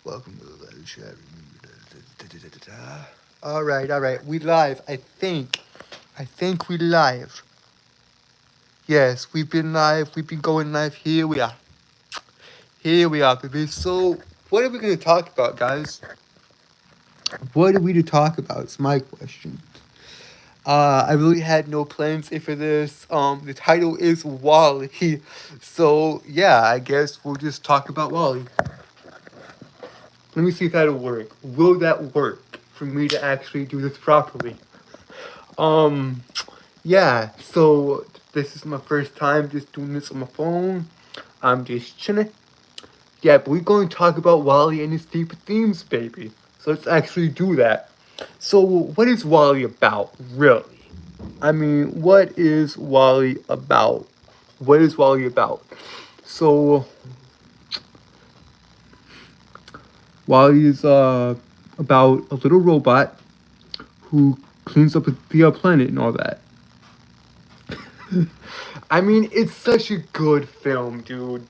Welcome to the live chat. All right. We live. I think we live. Yes, we've been live. We've been going live. Here we are. Here we are, baby. So, what are we gonna talk about, guys? What are we to talk about? It's my question. I really had no plans for this. The title is Wally. So yeah, I guess we'll just talk about Wally. Let me see if that'll work. Will that work for me to actually do this properly? Um, yeah, so this is my first time just doing this on my phone. I'm just chilling. Yeah, but we're going to talk about Wally and his deep themes, baby. So let's actually do that. So, what is Wally about, really? I mean, what is Wally about? What is Wally about? So, Wally is about a little robot who cleans up the planet and all that. I mean, it's such a good film, dude.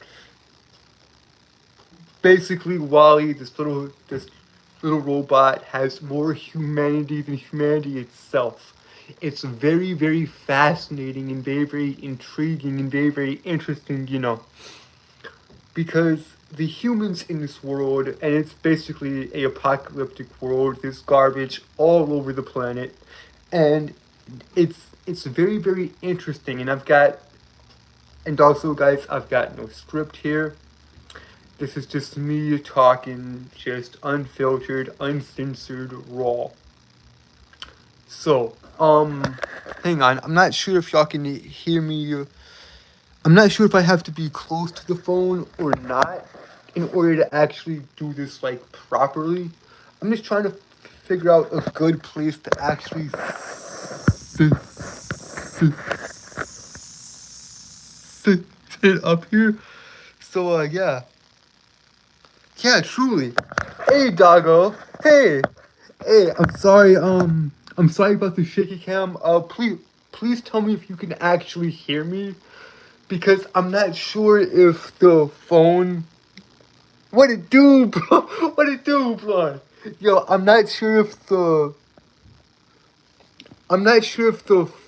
Basically, Wally, this little robot, has more humanity than humanity itself. It's very, very fascinating and very, very intriguing and very, very interesting, because the humans in this world, and it's basically a apocalyptic world, there's garbage all over the planet, and it's very, very interesting. And also, guys, I've got no script here. This is just me talking, just unfiltered, uncensored, raw. So, hang on. I'm not sure if y'all can hear me. I'm not sure if I have to be close to the phone or not in order to actually do this like properly. I'm just trying to figure out a good place to actually sit up here. So, yeah, truly. Hey, doggo. Hey. I'm sorry about the shaky cam. Please tell me if you can actually hear me, because I'm not sure if the phone. What it do, bro? What it do, bro? Yo, I'm not sure if the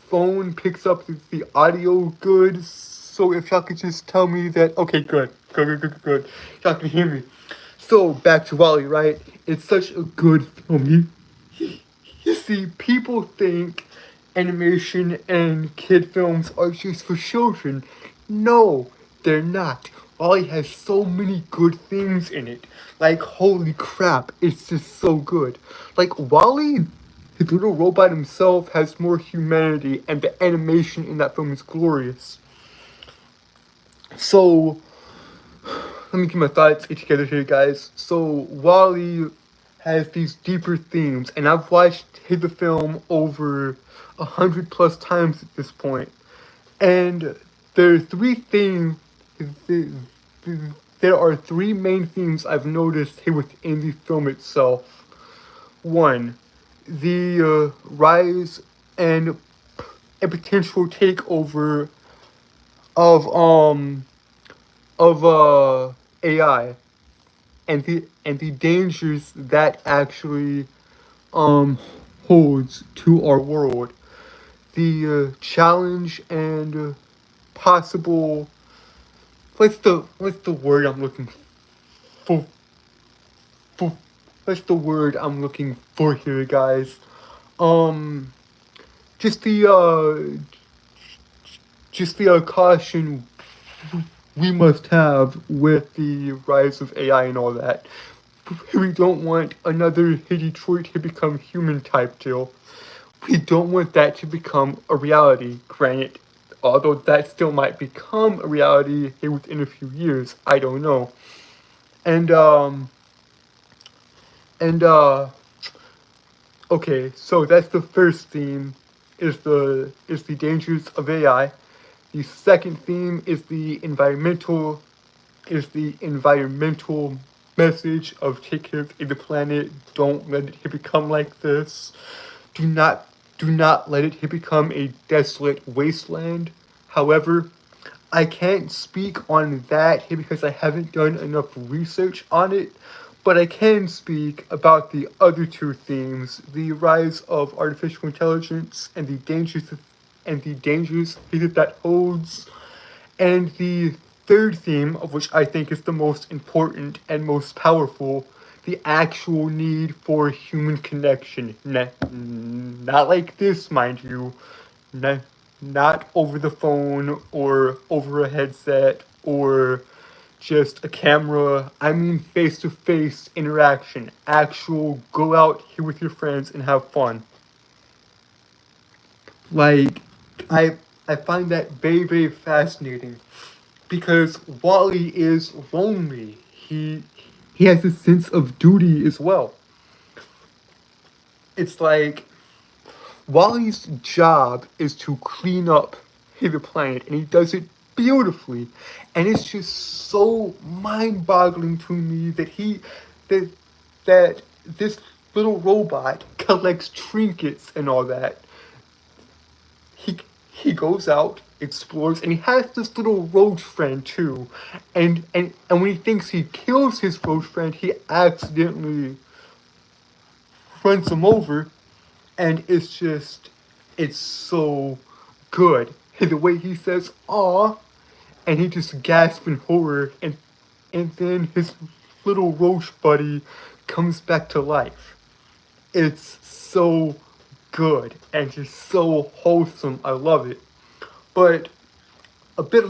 phone picks up the audio good. So if y'all could just tell me that. Okay, good. Y'all can hear me. So back to Wally, right? It's such a good film. You see, people think animation and kid films are just for children. No, they're not. Wally has so many good things in it. Like, holy crap, it's just so good. Like, Wally, his little robot himself, has more humanity, and the animation in that film is glorious. So, let me get my thoughts together here, guys. So, Wally has these deeper themes, and I've watched the film over 100 plus times at this point. And there are three themes. There are three main themes I've noticed within the film itself. One, the rise and potential takeover of AI, and the dangers that actually holds to our world, the challenge and possible. What's the word I'm looking for? for what's the word I'm looking for here, guys? Um, just the caution we must have with the rise of AI and all that. We don't want another Detroit to become human type deal. We don't want that to become a reality. Granted, although that still might become a reality within a few years, I don't know. And and okay, so that's the first theme, is the dangers of AI. The second theme is the environmental message of take care of the planet. Don't let it become like this. Do not let it become a desolate wasteland. However, I can't speak on that here because I haven't done enough research on it, but I can speak about the other two themes: the rise of artificial intelligence and the dangers that holds, and the third theme, of which I think is the most important and most powerful, the actual need for human connection. Not like this, mind you. Not over the phone or over a headset or just a camera. I mean face to face interaction. Actual go out here with your friends and have fun. Like, I find that very, very fascinating because Wally is lonely. He has a sense of duty as well. It's like Wally's job is to clean up the planet, and he does it beautifully. And it's just so mind-boggling to me that that this little robot collects trinkets and all that. He goes out, explores, and he has this little roach friend too. And when he thinks he kills his roach friend, he accidentally runs him over, and it's so good. The way he says "aw," and he just gasps in horror, and then his little roach buddy comes back to life. It's so good and just so wholesome. I love it. But a bit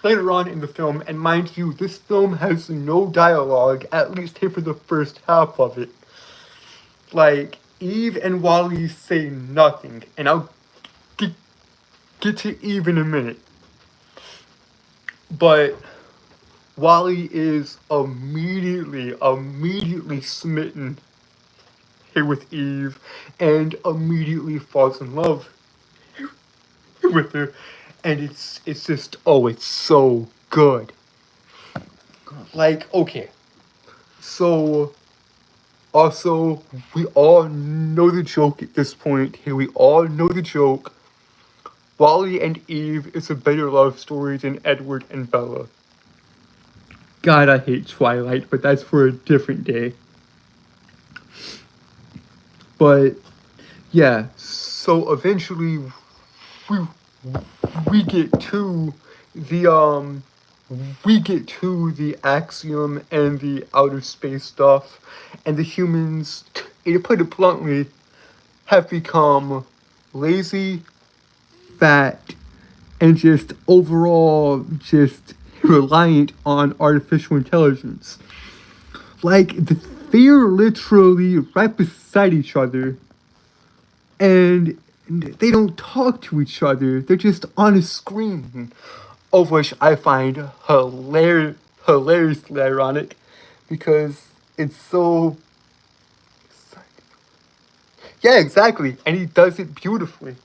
later on in the film, and mind you, this film has no dialogue, at least here for the first half of it. Like, Eve and Wally say nothing, and I'll get to Eve in a minute. But Wally is immediately smitten here with Eve, and immediately falls in love with her, and it's just, oh, it's so good. Like, okay, so also we all know the joke at this point. Here we all know the joke. Wally and Eve is a better love story than Edward and Bella. God, I hate Twilight, but that's for a different day. But yeah, so eventually we we get to the axiom and the outer space stuff, and the humans, to put it bluntly, have become lazy, fat, and just overall just reliant on artificial intelligence. Like, they're literally right beside each other, and they don't talk to each other. They're just on a screen, of which I find hilariously ironic, because it's so. Yeah, exactly, and he does it beautifully.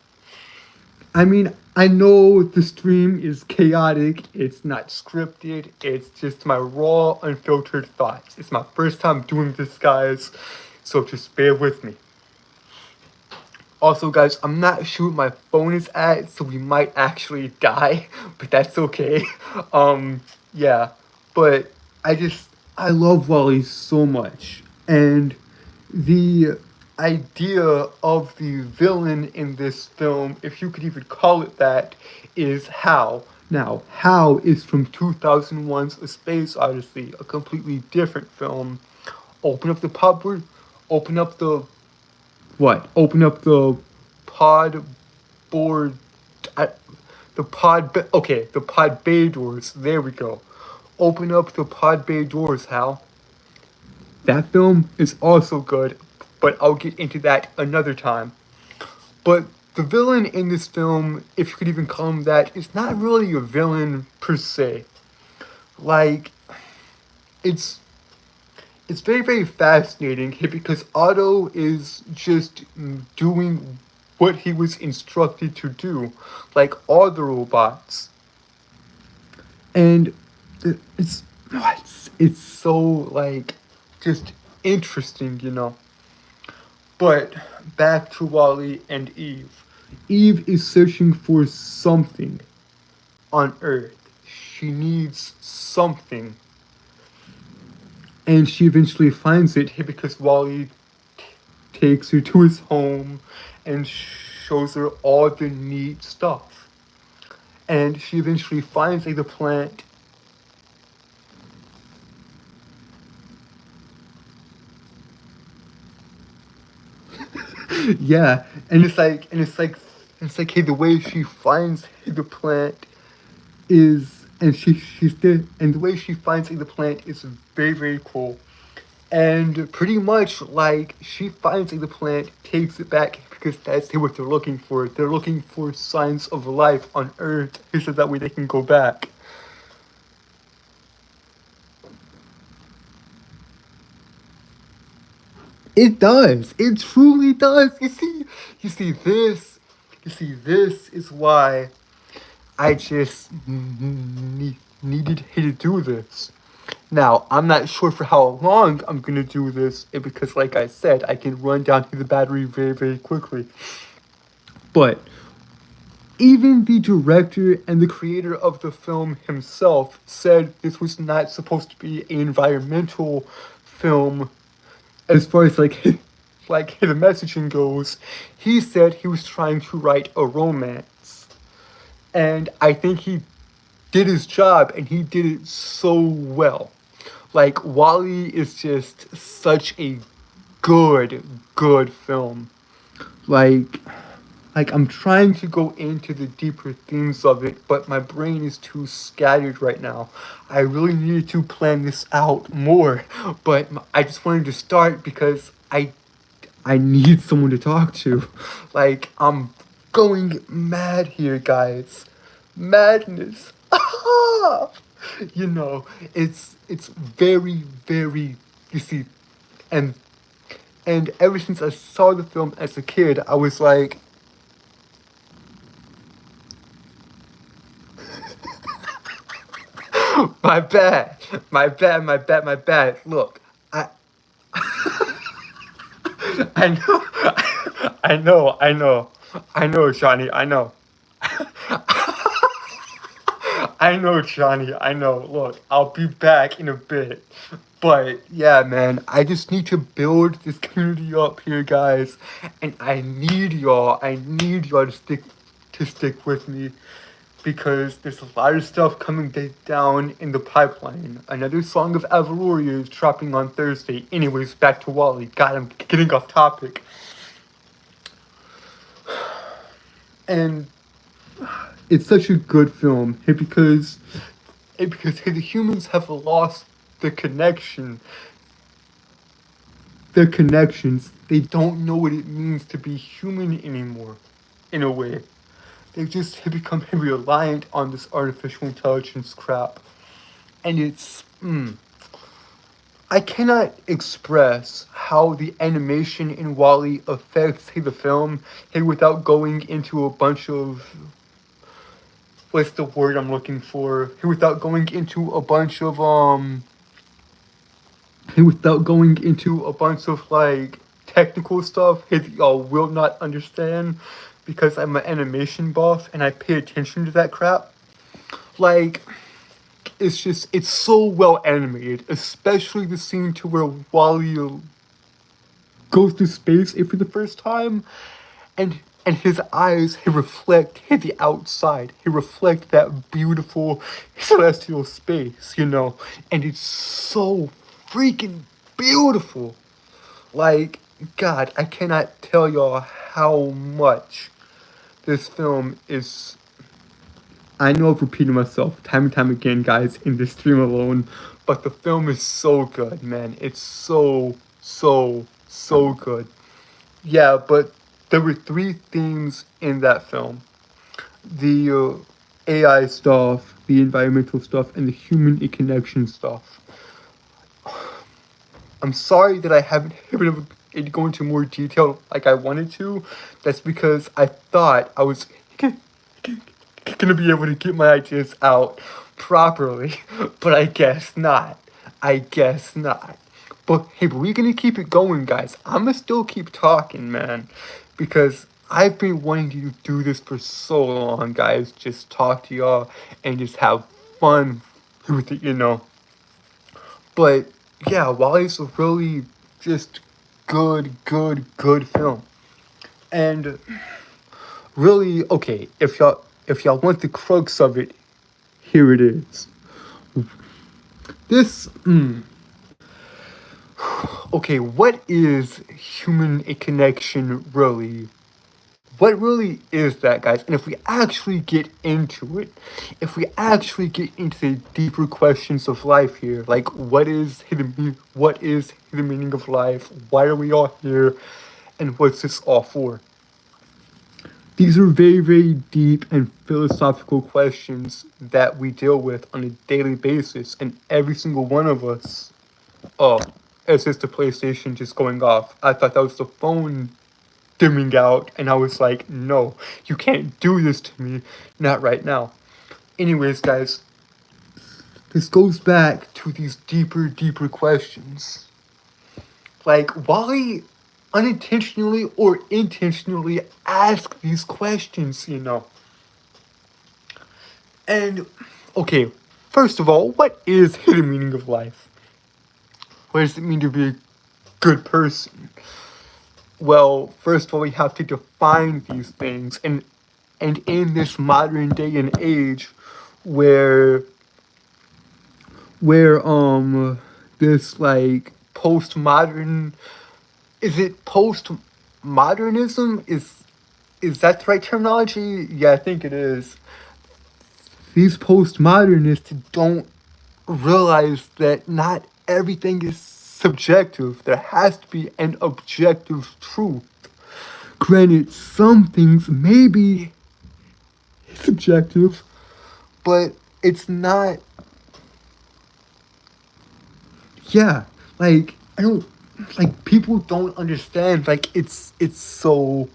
I mean, I know the stream is chaotic, it's not scripted, it's just my raw, unfiltered thoughts. It's my first time doing this, guys, so just bear with me. Also, guys, I'm not sure what my phone is at, so we might actually die, but that's okay. Yeah, but I love Wally so much, and the idea of the villain in this film, if you could even call it that, is Hal. Now, Hal is from 2001's A Space Odyssey, a completely different film. Open up the pub, open up the what? Open up the pod board, the pod bay doors. There we go. Open up the pod bay doors, Hal. That film is also good, but I'll get into that another time. But the villain in this film, if you could even call him that, is not really a villain per se. Like, it's very, very fascinating here because Otto is just doing what he was instructed to do, like all the robots. And it's it's so, like, just interesting. But back to Wally and Eve. Eve is searching for something. on Earth. She needs something. And she eventually finds it because Wally takes her to his home and shows her all the neat stuff. And she eventually finds the plant. Yeah, and it's like, hey, the way she finds the plant is, and she's there, and the way she finds the plant is very, very cool. And pretty much, like, she finds the plant, takes it back because that's what they're looking for. They're looking for signs of life on Earth, so that way they can go back. It does. It truly does. You see, this is why I just needed her to do this. Now, I'm not sure for how long I'm gonna do this because, like I said, I can run down to the battery very, very quickly. But even the director and the creator of the film himself said this was not supposed to be an environmental film as far as like the messaging goes. He said he was trying to write a romance. And I think he did his job and he did it so well. Like, Wally is just such a good film. Like, I'm trying to go into the deeper themes of it, but my brain is too scattered right now. I really needed to plan this out more, but I just wanted to start because I need someone to talk to. Like, I'm going mad here, guys. Madness. You know, it's very, very, you see, and ever since I saw the film as a kid, I was like, my bad, my bad, my bad, my bad. Look, I know, I know, Johnny, I know. I know, Johnny, I know. Look, I'll be back in a bit. But yeah, man, I just need to build this community up here, guys. And I need y'all. To stick with me because there's a lot of stuff coming down in the pipeline. Another song of Avaloria is dropping on Thursday. Anyways, back to Wally. God, I'm getting off topic. And it's such a good film because the humans have lost the connection. Their connections. They don't know what it means to be human anymore, in a way. They just have become reliant on this artificial intelligence crap. And it's, I cannot express how the animation in Wall-E affects the film without going into a bunch of, what's the word I'm looking for? Without going into a bunch of like technical stuff y'all will not understand because I'm an animation buff and I pay attention to that crap. Like, it's so well animated, especially the scene to where Wally goes through space for the first time, and his eyes reflect the outside. He reflect that beautiful celestial space, and it's so freaking beautiful. Like, God, I cannot tell y'all how much this film is. I know I've repeated myself time and time again, guys, in this stream alone, but the film is so good, man. It's so good. Yeah, but there were 3 themes in that film. The AI stuff, the environmental stuff, and the human connection stuff. I'm sorry that I haven't been able to go into more detail like I wanted to. That's because I thought I was gonna be able to get my ideas out properly, but I guess not. But hey, we're gonna keep it going, guys. I'm gonna still keep talking, man, because I've been wanting to do this for so long, guys. Just talk to y'all and just have fun with it, you know. But yeah, Wally's a really just good film. And really, okay, if y'all want the crux of it, here it is. This okay, what is human connection really? What really is that, guys? And if we actually get into it, if we actually get into the deeper questions of life here, like what is the meaning of life? Why are we all here? And what's this all for? These are very deep and philosophical questions that we deal with on a daily basis, and every single one of us. Oh, it's just the PlayStation just going off. I thought that was the phone dimming out, and I was like, no, you can't do this to me, not right now. Anyways, guys, this goes back to these deeper questions. Like, why unintentionally or intentionally ask these questions, you know? And, okay, first of all, what is the meaning of life? What does it mean to be a good person? Well, first of all, we have to define these things, and in this modern day and age, where this like postmodern, is it postmodernism? Is that the right terminology? Yeah, I think it is. These postmodernists don't realize that not everything is subjective. There has to be an objective truth. Granted, some things may be subjective, but it's not. Yeah, like I don't like people don't understand. Like it's so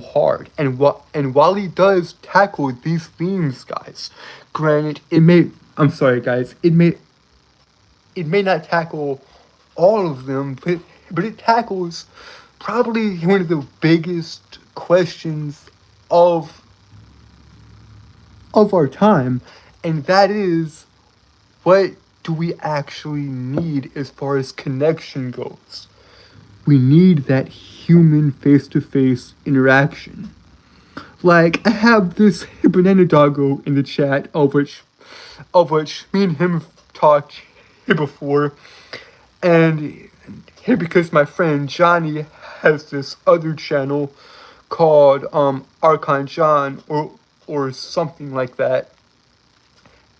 hard. And while he does tackle these themes, guys, granted, it may. I'm sorry, guys. It may not tackle all of them, but it tackles probably one of the biggest questions of our time, and that is, what do we actually need as far as connection goes? We need that human face-to-face interaction. Like, I have this banana doggo in the chat, of which me and him have talked before, and because my friend Johnny has this other channel called Archon John or something like that,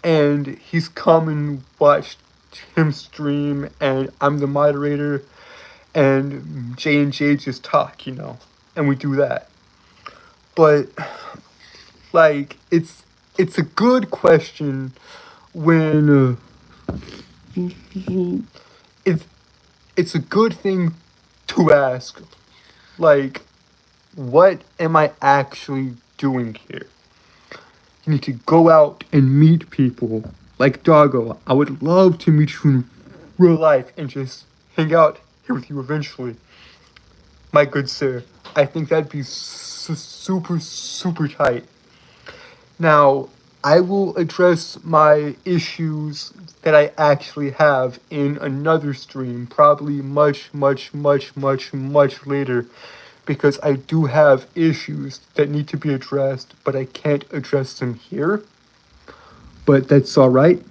and he's come and watched him stream, and I'm the moderator, and J just talk, you know, and we do that. But like, it's a good question when it's it's a good thing to ask, like, what am I actually doing here? You need to go out and meet people. Like Doggo, I would love to meet you in real life and just hang out here with you eventually. My good sir, I think that'd be super tight. Now, I will address my issues that I actually have in another stream, probably much later, because I do have issues that need to be addressed, but I can't address them here. But that's alright.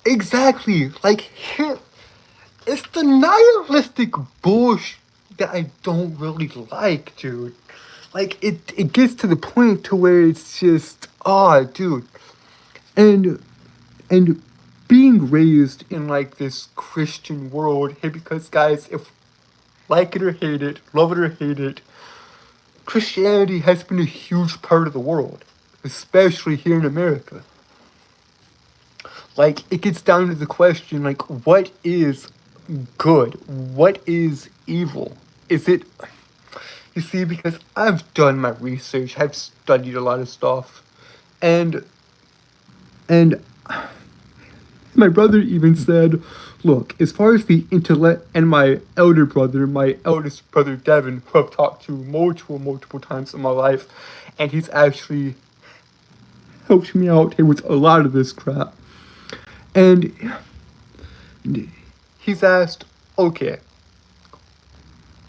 Exactly! Like, here, it's the nihilistic bullshit that I don't really like, dude. Like, it gets to the point to where it's just, dude. And being raised in like this Christian world, hey, because guys, if like it or hate it, love it or hate it, Christianity has been a huge part of the world, especially here in America. Like, it gets down to the question, like, what is good? What is evil? Is it, you see, because I've done my research, I've studied a lot of stuff, and And my brother even said, look, as far as the intellect, and my elder brother, my eldest brother Devin, who I've talked to multiple times in my life, and he's actually helped me out with a lot of this crap. And he's asked, okay,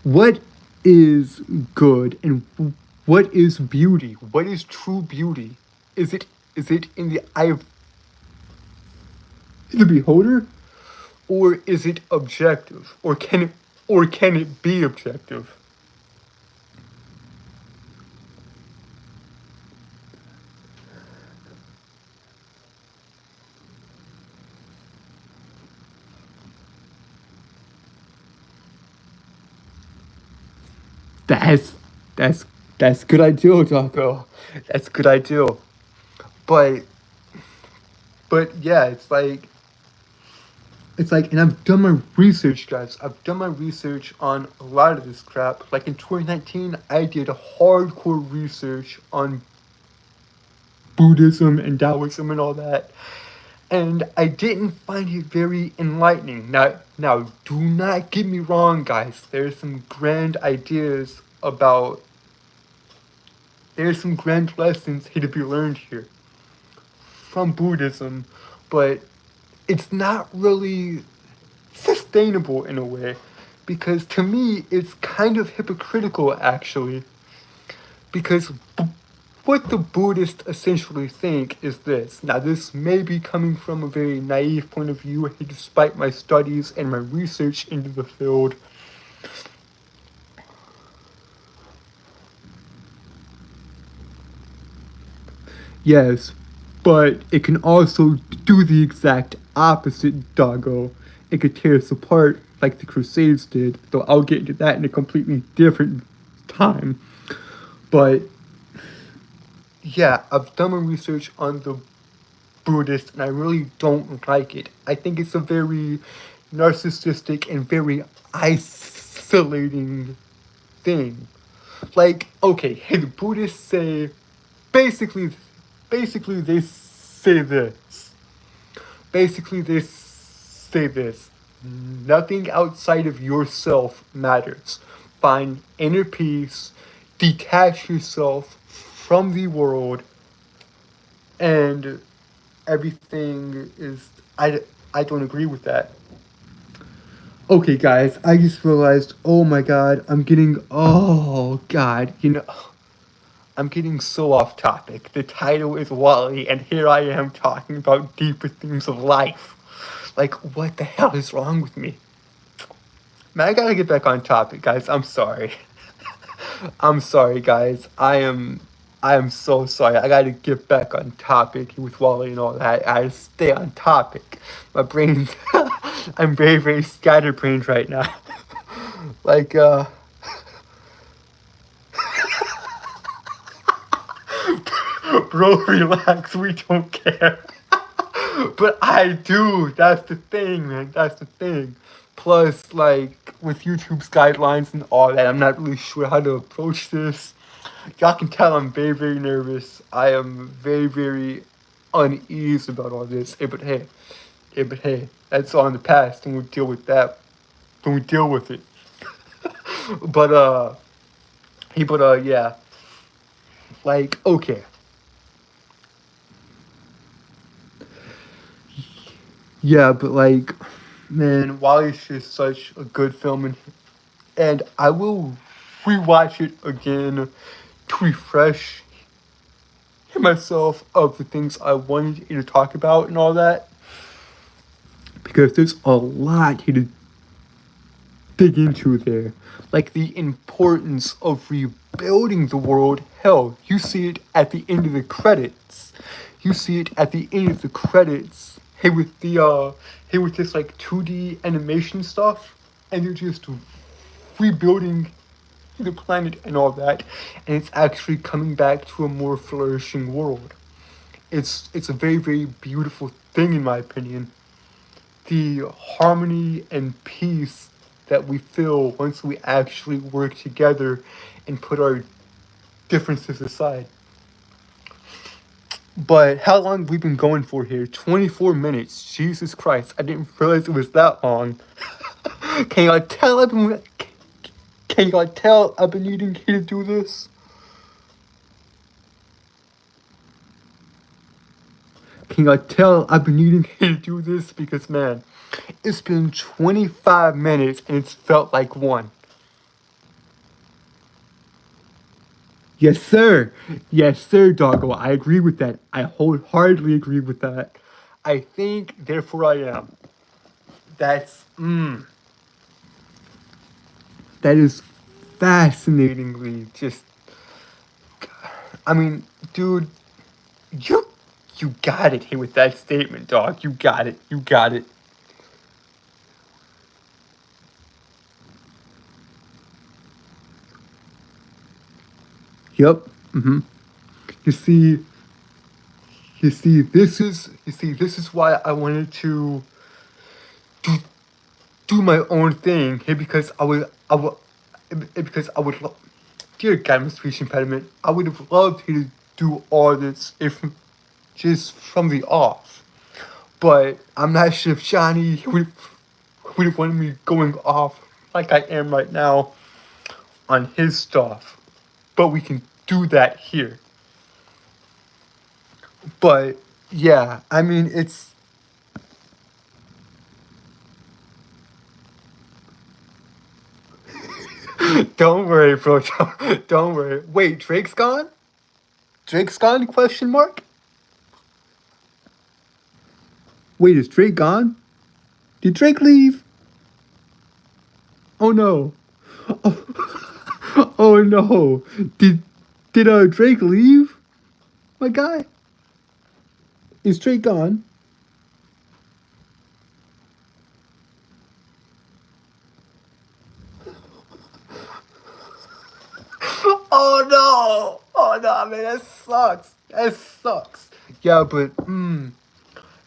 what is good and what is beauty? What is true beauty? Is it in the eye of the beholder? Or is it objective? Or can it be objective? That's that's that's good idea, Taco. That's good idea. But yeah, it's like, and I've done my research, guys. I've done my research on a lot of this crap. Like in 2019, I did hardcore research on Buddhism and Taoism and all that, and I didn't find it very enlightening. Now, do not get me wrong, guys. There's some grand lessons here to be learned here from Buddhism, but it's not really sustainable in a way, because to me it's kind of hypocritical actually, because what the Buddhists essentially think is this. Now, this may be coming from a very naive point of view, despite my studies and my research into the field. Yes, but it can also do the exact opposite, doggo. It could tear us apart like the Crusades did, though I'll get into that in a completely different time. But yeah, I've done my research on the Buddhist and I really don't like it. I think it's a very narcissistic and very isolating thing. Like, okay, hey, the Buddhists say basically basically they say this. Basically they say this. Nothing outside of yourself matters. Find inner peace, detach yourself from the world, and everything is. I don't agree with that. Okay, guys, I just realized, oh my god, oh god, I'm getting so off topic. The title is Wally, and here I am talking about deeper themes of life. Like, what the hell is wrong with me? Man, I gotta get back on topic, guys. I'm sorry. I'm sorry, guys. I am so sorry. I gotta get back on topic with Wally and all that. I gotta stay on topic. My brain's I'm very scatterbrained right now. Like, bro, relax. We don't care. But I do. That's the thing, man. That's the thing. Plus, like, with YouTube's guidelines and all that, I'm not really sure how to approach this. Y'all can tell I'm very nervous. I am very uneasy about all this. But hey, that's all in the past, and we'll deal with that when we deal with it. But yeah, like, okay, yeah, but like, man, Wally's just such a good film, and I will rewatch it again to refresh myself of the things I wanted you to talk about and all that, because there's a lot here to dig into there. Like the importance of rebuilding the world. Hell, you see it at the end of the credits. You see it at the end of the credits. Hey, with this like 2D animation stuff, and you're just rebuilding the planet and all that, and it's actually coming back to a more flourishing world. It's a very beautiful thing in my opinion. The harmony and peace that we feel once we actually work together and put our differences aside. But how long have we been going for here? 24 minutes. Jesus Christ. I didn't realize it was that long. Can y'all tell I've been needing you to do this? Can y'all tell I've been needing you to do this? Because man, it's been 25 minutes and it's felt like one. Yes, sir. Yes, sir, doggo. I agree with that. I wholeheartedly agree with that. I think, therefore I am. That's, that is fascinatingly just, I mean, dude, you, you got it here with that statement, dog. You got it. You got it. Yep. You see, this is why I wanted to do do my own thing here because because I would dear God, my speech impediment, I would have loved you to do all this if just from the off. But I'm not sure if Johnny would have wanted me going off like I am right now on his stuff. But we can do that here. But yeah, I mean it's don't worry, bro. Don't worry. Wait, Drake's gone? Drake's gone? Question mark. Wait, is Drake gone? Did Drake leave? Oh no. Oh no. Did Drake leave? My guy? Is Drake gone? Oh no! Oh no, man, that sucks. That sucks. Yeah, but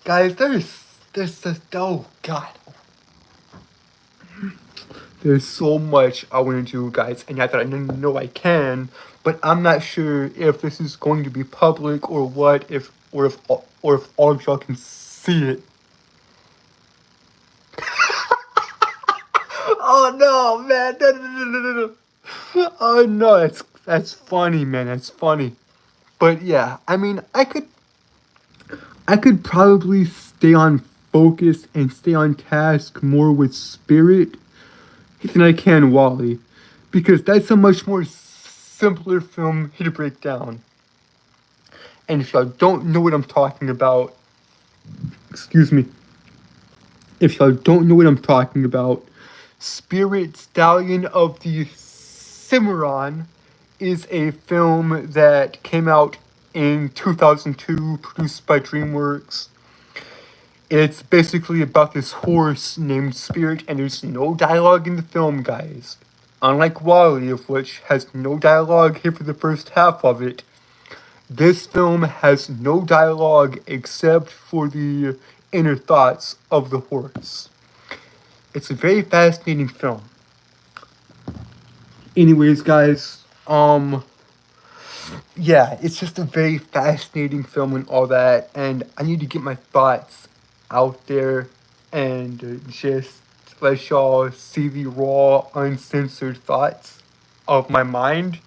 guys, there's just oh god. There's so much I want to do, guys, and I thought I know I can, but I'm not sure if this is going to be public or what, or if all of y'all can see it. Oh no, man! No. Oh no, that's funny, man. That's funny. But yeah, I mean, I could probably stay on focus and stay on task more with Spirit than I can Wally, because that's a much more simpler film to break down. And if y'all don't know what I'm talking about, excuse me, if y'all don't know what I'm talking about, Spirit Stallion of the Cimarron is a film that came out in 2002, produced by DreamWorks. It's basically about this horse named Spirit, and there's no dialogue in the film, guys. Unlike Wally, of which has no dialogue here for the first half of it, this film has no dialogue except for the inner thoughts of the horse. It's a very fascinating film. Anyways, guys, yeah, it's just a very fascinating film and all that, and I need to get my thoughts out there and just let y'all see the raw, uncensored thoughts of my mind,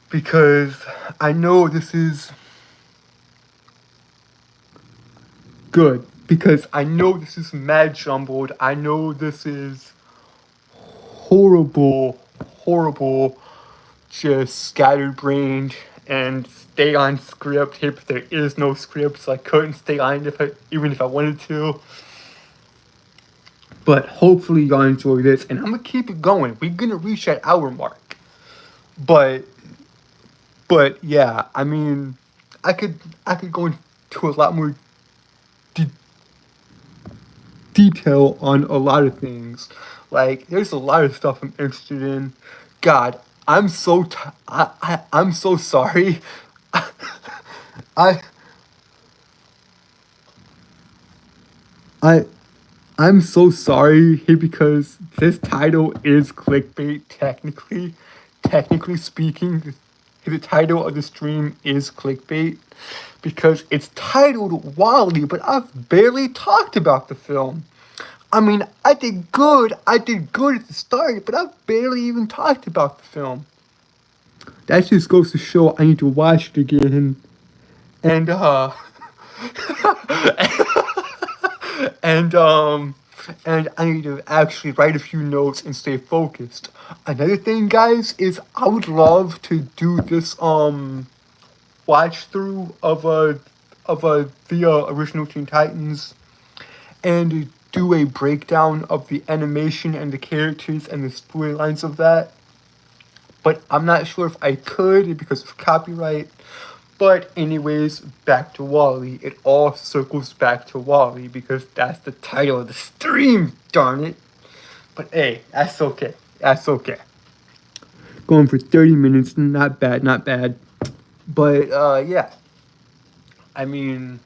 because I know this is good, because I know this is mad jumbled, I know this is horrible, horrible, just scatterbrained and stay on script here, but there is no script, so I couldn't stay on even if I wanted to. But hopefully y'all enjoy this, and I'm gonna keep it going. We're gonna reach that hour mark. But yeah, I mean, I could go into a lot more detail on a lot of things. Like, there's a lot of stuff I'm interested in. God, I'm so I'm so sorry. I I I'm so sorry here because this title is clickbait technically. Technically speaking, the title of the stream is clickbait because it's titled WALL-E, but I've barely talked about the film. I mean, I did good at the start, but I've barely even talked about the film. That just goes to show I need to watch it again. And and and I need to actually write a few notes and stay focused. Another thing, guys, is I would love to do this watch through of the original Teen Titans and do a breakdown of the animation and the characters and the storylines of that. But I'm not sure if I could because of copyright. But anyways, back to WALL-E. It all circles back to WALL-E because that's the title of the stream, darn it. But hey, that's okay. That's okay. Going for 30 minutes, not bad, not bad. But yeah. I mean,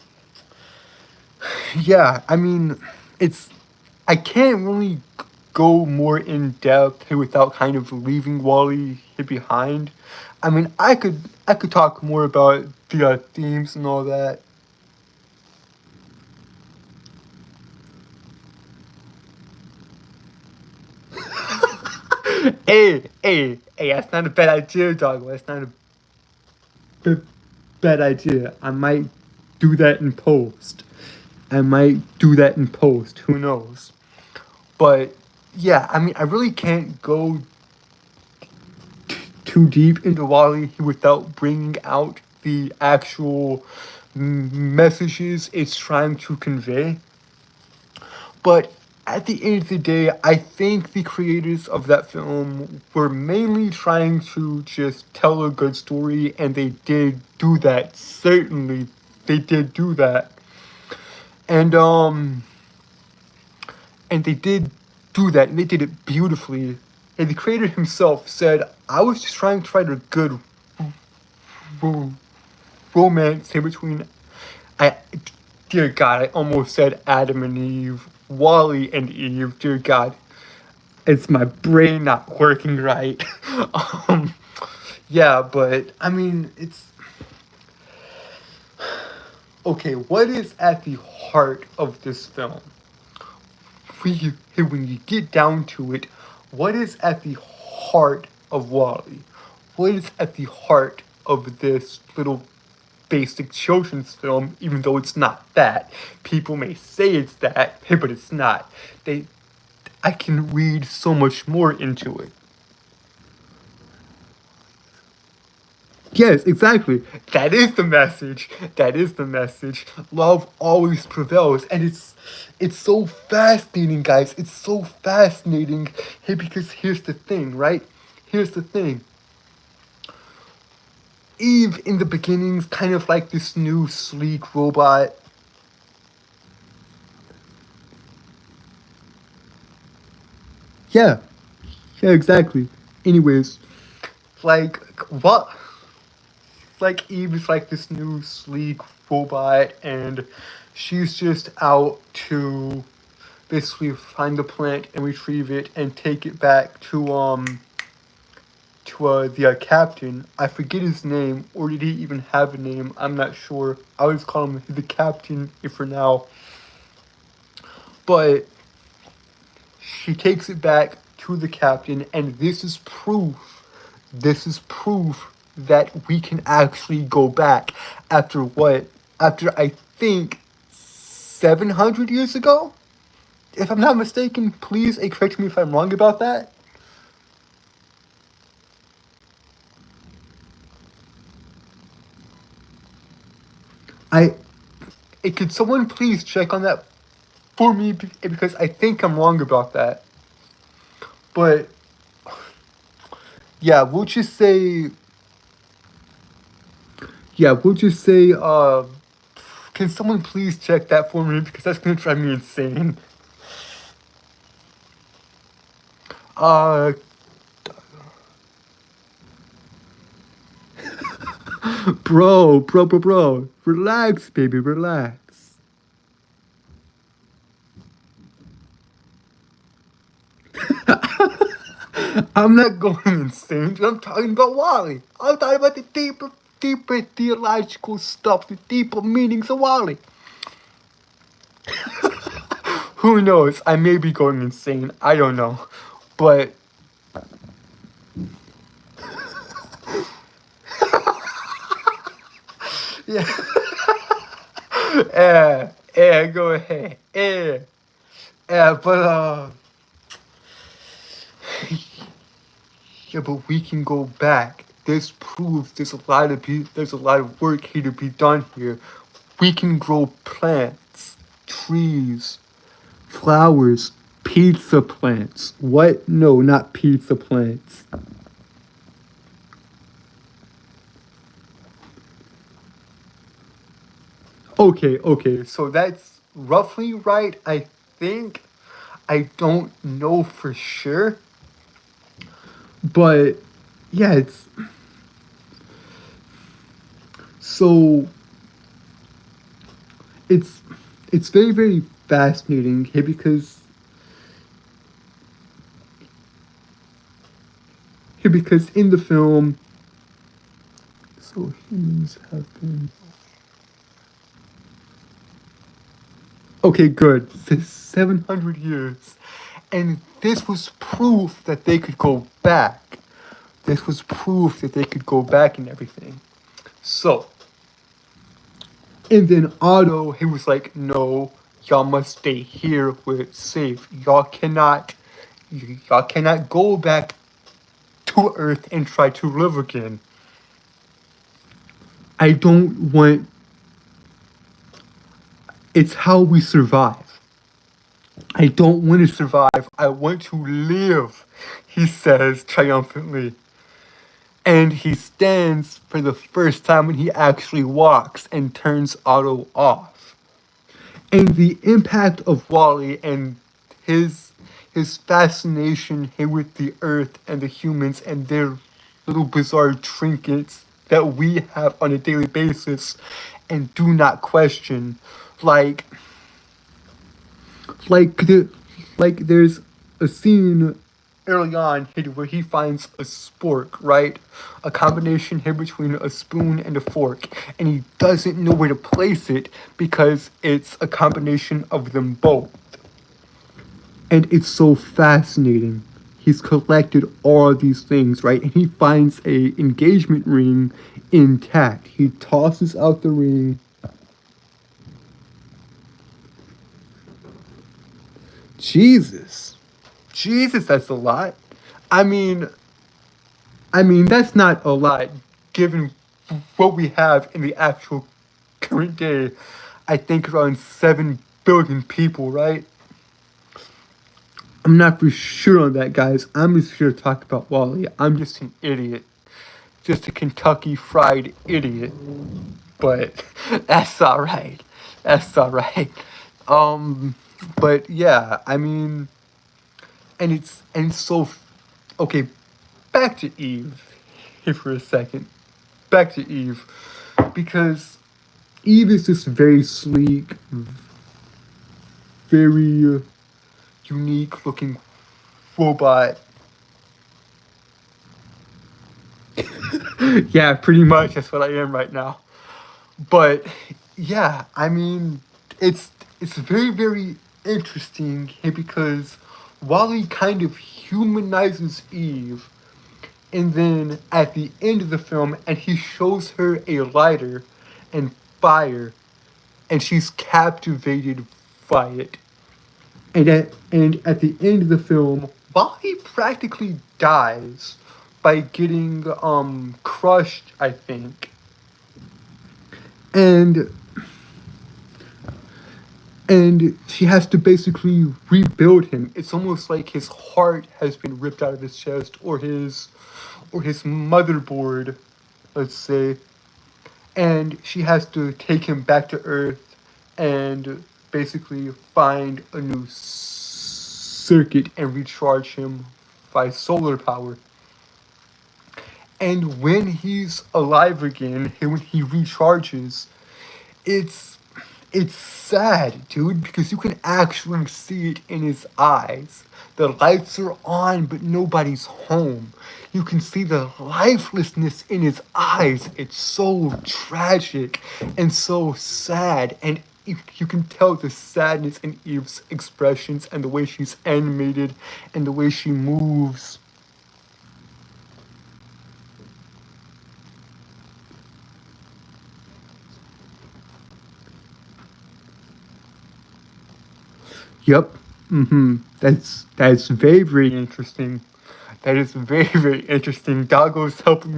it's I can't really go more in depth without kind of leaving WALL-E behind. I mean, I could talk more about the themes and all that. Hey, that's not a bad idea, dog. That's not a bad idea. I might do that in post. Who knows? But yeah, I mean, I really can't go too deep into WALL-E without bringing out the actual messages it's trying to convey. But at the end of the day, I think the creators of that film were mainly trying to just tell a good story, and they did do that. Certainly, they did do that. And they did do that, and they did it beautifully. And the creator himself said, I was just trying to write a good romance in between, dear God, I almost said Adam and Eve, WALL-E and Eve, dear God. It's my brain not working right. Yeah, but, I mean, it's... Okay, what is at the heart of this film? When you get down to it, what is at the heart of WALL-E? What is at the heart of this little basic children's film, even though it's not that? People may say it's that, but it's not. I can read so much more into it. Yes, exactly. That is the message. Love always prevails, and it's so fascinating, guys. It's so fascinating. Hey, because here's the thing, right? Here's the thing. Eve in the beginning's kind of like this new sleek robot. Yeah, exactly. Anyways, like what? Like Eve is like this new sleek robot, and she's just out to basically find the plant and retrieve it and take it back to the captain. I forget his name, or did he even have a name? I'm not sure. I always call him the captain for now. But she takes it back to the captain, and this is proof. This is proof that we can actually go back after what? After I think 700 years ago? If I'm not mistaken, please correct me if I'm wrong about that. Could someone please check on that for me, because I think I'm wrong about that. But yeah, we'll just say can someone please check that for me, because that's gonna drive me insane. Bro, relax, baby, relax. I'm not going insane. I'm talking about Wally. I'm talking about the deeper theological stuff, the deeper meanings of Wally. Who knows? I may be going insane. I don't know. But yeah. Go ahead. But yeah, but we can go back. This proves there's a lot of work here to be done here. We can grow plants, trees, flowers, pizza plants. What? No, not pizza plants. Okay, so that's roughly right, I think. I don't know for sure. But yeah, so it's it's very, very fascinating here because in the film, so humans have been okay, good. 700 years, and this was proof that they could go back. This was proof that they could go back and everything. So, and then Otto, he was like, "No, y'all must stay here where it's safe. Y'all cannot go back to Earth and try to live again. I don't want. It's how we survive. I don't want to survive. I want to live," he says triumphantly. And he stands for the first time when he actually walks and turns Otto off. And the impact of Wally and his his fascination here with the Earth and the humans and their little bizarre trinkets that we have on a daily basis and do not question, like like the there's a scene early on here where he finds a spork, right? A combination here between a spoon and a fork, and he doesn't know where to place it because it's a combination of them both. And it's so fascinating. He's collected all of these things, right? And he finds a engagement ring intact. He tosses out the ring. Jesus. Jesus, that's a lot. I mean, that's not a lot given what we have in the actual current day. I think around 7 billion people, right? I'm not for sure on that, guys. I'm just here to talk about Wally. I'm just an idiot. Just a Kentucky fried idiot. But that's alright. That's alright. Um, but yeah, I mean, and so okay, back to Eve here for a second. Back to Eve. Because Eve is this very sleek, very unique looking robot. Yeah, pretty much that's what I am right now. But yeah, I mean, it's very, very interesting here because Wally kind of humanizes Eve, and then at the end of the film, and he shows her a lighter and fire, and she's captivated by it. And at the end of the film, Wally practically dies by getting crushed, I think. And she has to basically rebuild him. It's almost like his heart has been ripped out of his chest, or his motherboard, let's say, and she has to take him back to Earth and basically find a new circuit and recharge him by solar power. And when he's alive again, and when he recharges, it's It's sad, dude, because you can actually see it in his eyes. The lights are on, but nobody's home. You can see the lifelessness in his eyes. It's so tragic and so sad. And you can tell the sadness in Eve's expressions and the way she's animated and the way she moves. Yep. That's very very interesting. That is very very interesting. Doggo is helping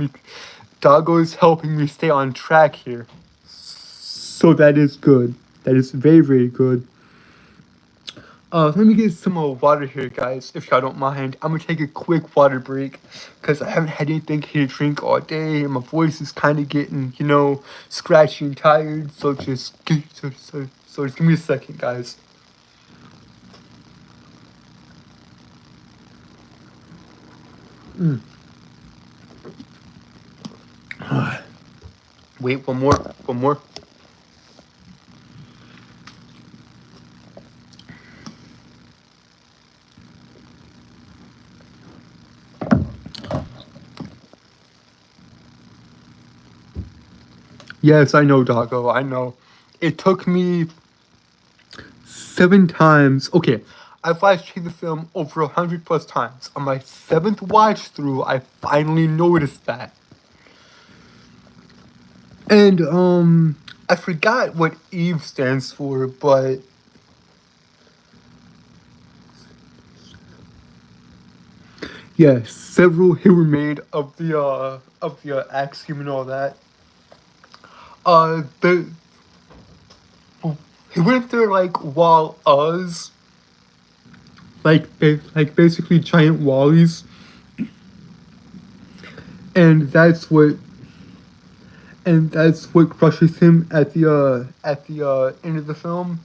me stay on track here. So that is good. That is very very good. Let me get some more water here, guys, if y'all don't mind. I'm gonna take a quick water break because I haven't had anything here to drink all day, and my voice is kind of getting, scratchy and tired. So just give me a second, guys. Wait, one more. Yes, I know, Doggo. I know. It took me 7 times. Okay, I've watched the film over 100 plus times. On my 7th watch through, I finally noticed that. And I forgot what Eve stands for, but yes, several hit were made of the axiom and all that. The he went there like while us, like basically giant wallies, and that's what crushes him at the end of the film.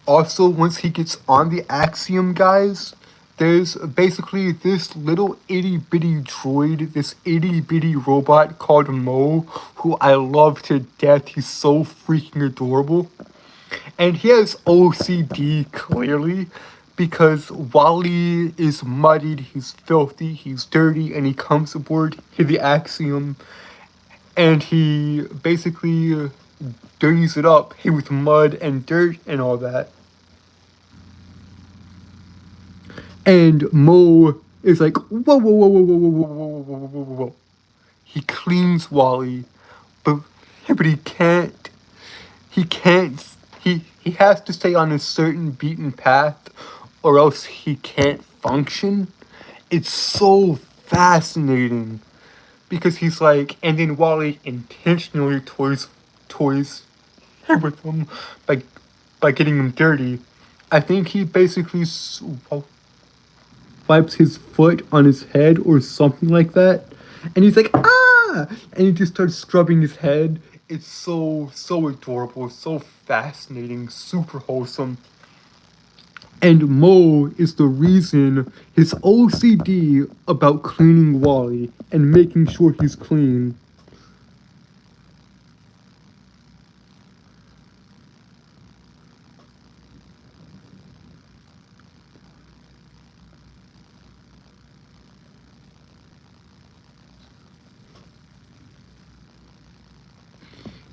Also, once he gets on the axiom, guys, there's basically this little itty bitty droid, this itty bitty robot called Mo, who I love to death. He's so freaking adorable. And he has OCD clearly because Wally is muddied, he's filthy, he's dirty, and he comes aboard the axiom and he basically dirties it up with mud and dirt and all that. And Mo is like, whoa, whoa, whoa, whoa, whoa, whoa, whoa, whoa, whoa, whoa, whoa, whoa. He cleans Wally, but he can't. He has to stay on a certain beaten path, or else he can't function. It's so fascinating because he's like, and then Wally intentionally toys with him by getting him dirty. I think he basically wipes his foot on his head or something like that, and he's like, ah, and he just starts scrubbing his head. It's so adorable, so fascinating, super wholesome. And Mo is the reason his OCD about cleaning Wally and making sure he's clean.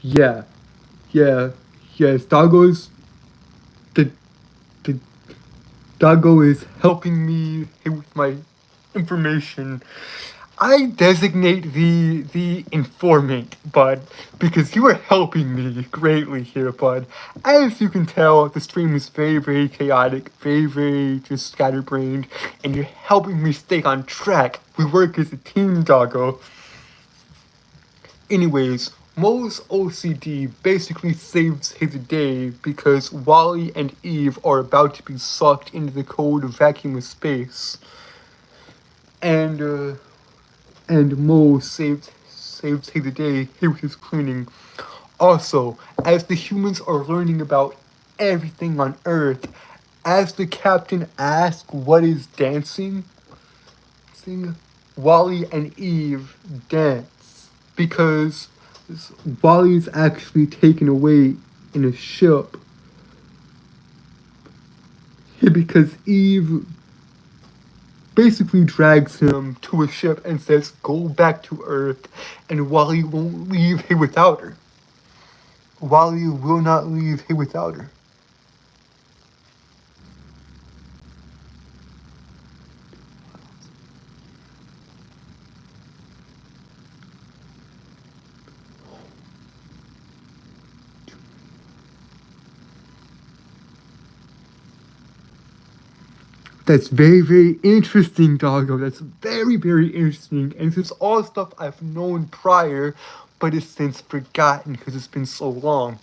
Yeah, yeah, yes. The the Doggo is helping me with my information. I designate the informant, bud, because you are helping me greatly here, bud. As you can tell, the stream is very, very chaotic, very, very just scatterbrained, and you're helping me stay on track. We work as a team, Doggo. Anyways, Mo's OCD basically saves his day because Wally and Eve are about to be sucked into the cold vacuum of space. And Mo saves his day here with his cleaning. Also, as the humans are learning about everything on Earth, as the captain asks what is dancing, Wally and Eve dance because Wally's actually taken away in a ship because Eve basically drags him to a ship and says, "Go back to Earth," and Wally won't leave here without her. Wally will not leave here without her. That's very, very interesting, doggo. That's very, very interesting. And this is all stuff I've known prior, but it's since forgotten because it's been so long.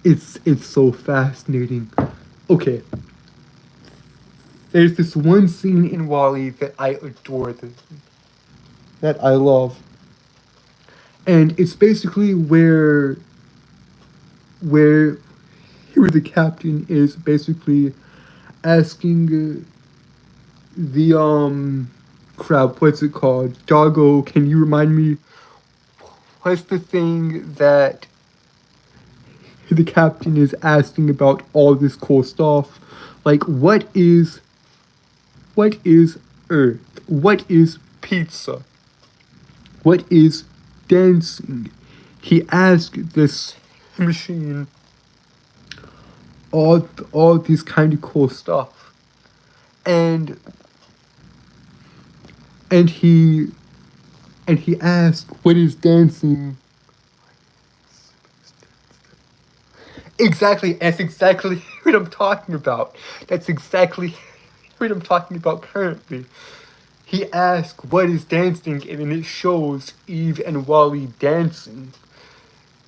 It's so fascinating. Okay. There's this one scene in Wall-E that I adore, that I love. And it's basically where the captain is basically asking the crap, what's it called? Doggo, can you remind me what's the thing that the captain is asking about all this cool stuff? Like, what is Earth? What is pizza? What is dancing? He asked this machine all these kind of cool stuff, and he asked, what is dancing? Exactly, that's exactly what I'm talking about. That's exactly what I'm talking about currently. He asks, what is dancing? And then it shows Eve and Wally dancing.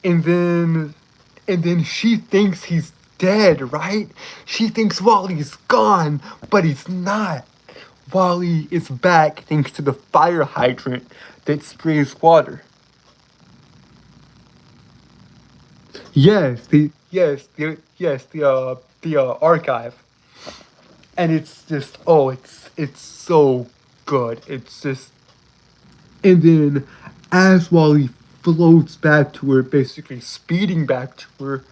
And then she thinks he's dead, right? She thinks Wally's gone, but he's not. Wally is back thanks to the fire hydrant that sprays water. The archive, and it's just it's so good. It's just, and then as Wally floats back to her, basically speeding back to her,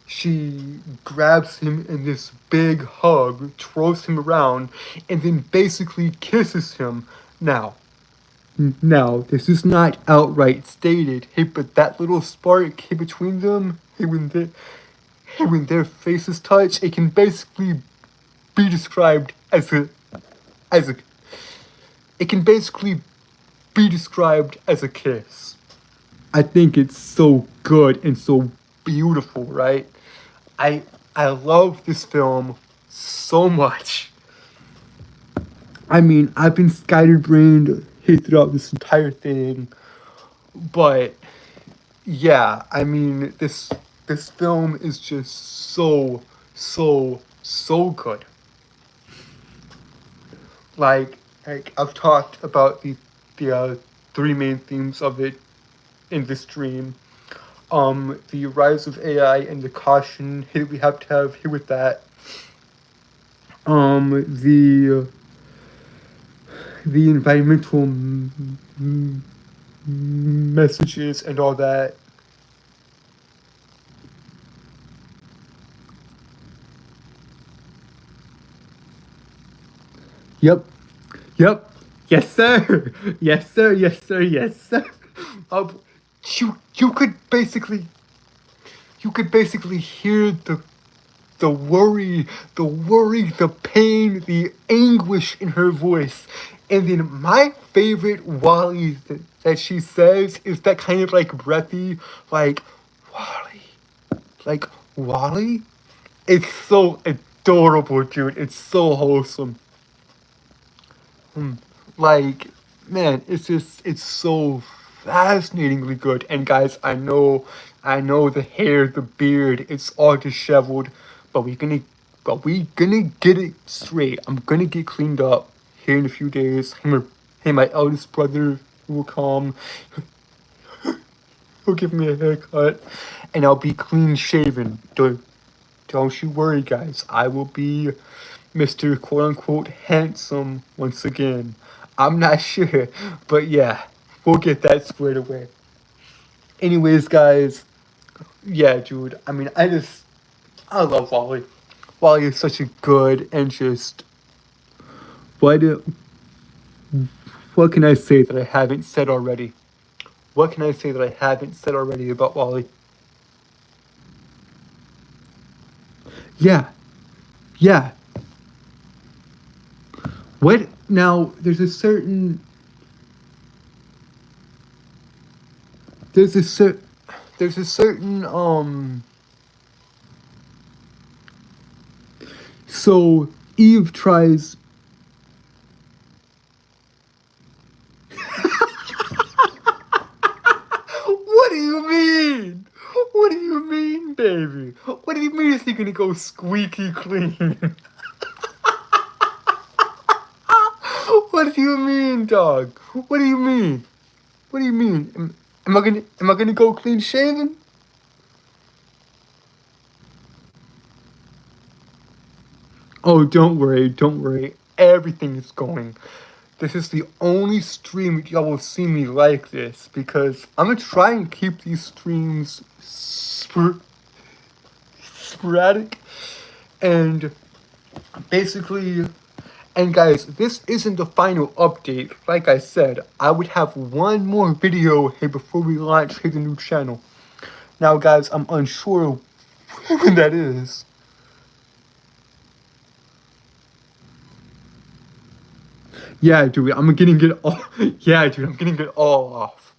she grabs him in this big hug, throws him around, and then basically kisses him. Now, this is not outright stated, hey, but that little spark hey, between them, when their faces touch, it can basically be described as a it can basically be described as a kiss. I think it's so good and so beautiful, right? I love this film so much. I mean, I've been scatterbrained throughout this entire thing, but yeah, I mean, this film is just so good. Like I've talked about the three main themes of it in this dream. The rise of AI and the caution we have to have here with that. The environmental messages and all that. Yep. Yes, sir. Yes, sir. Yes, sir. Yes, sir. Um, you could basically hear the worry, the pain, the anguish in her voice. And then my favorite Wally that she says is that kind of like breathy, like Wally, like Wally. It's so adorable, dude. It's so wholesome. Like, man, it's so fascinatingly good. And guys, I know the hair, the beard, it's all disheveled, but we gonna get it straight. I'm gonna get cleaned up here in a few days. Hey, my eldest brother will come. He'll give me a haircut, and I'll be clean shaven. Don't you worry, guys. I will be Mr. quote unquote handsome once again. I'm not sure, but yeah, we'll get that squared away. Anyways, guys, yeah, dude. I mean, I love Wally. Wally is such a good and just what what can I say that I haven't said already? What can I say that I haven't said already about Wally? Yeah, yeah. What now? There's a cer there's a certain So Eve tries. What do you mean? What do you mean, baby? What do you mean is he gonna go squeaky clean? What do you mean, dog? What do you mean? What do you mean? Am I gonna go clean shaven? Oh, don't worry, don't worry. Everything is going. This is the only stream y'all will see me like this because I'm gonna try and keep these streams sporadic and basically. And guys, this isn't the final update. Like I said, I would have one more video here before we launch the new channel. Now, guys, I'm unsure when that is. Yeah, dude, I'm getting it all. Yeah, dude, I'm getting it all off.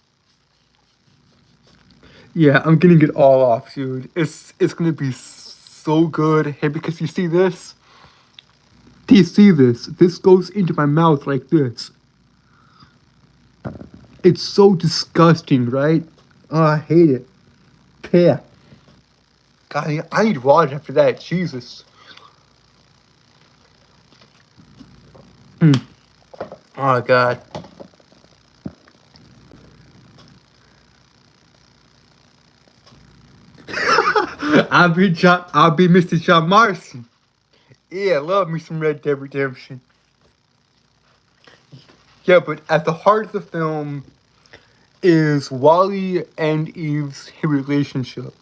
Yeah, I'm getting it all off, dude. It's gonna be so good. Hey, because you see this? Do you see this? This goes into my mouth like this. It's so disgusting, right? Oh, I hate it. Yeah. God, I need water after that. Jesus. Oh God. I'll be Mr. John Marston. Yeah, love me some Red Dead Redemption. Yeah, but at the heart of the film is Wally and Eve's relationship.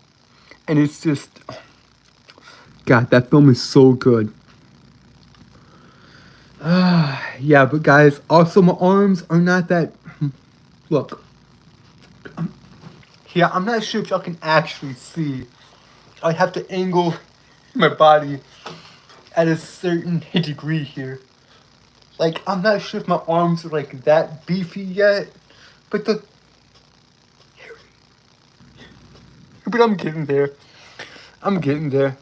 And it's just God, that film is so good. Yeah, but guys, also my arms are not that look. Yeah, I'm not sure if y'all can actually see. I have to angle my body at a certain degree here. Like, I'm not sure if my arms are like that beefy yet, but but I'm getting there. I'm getting there.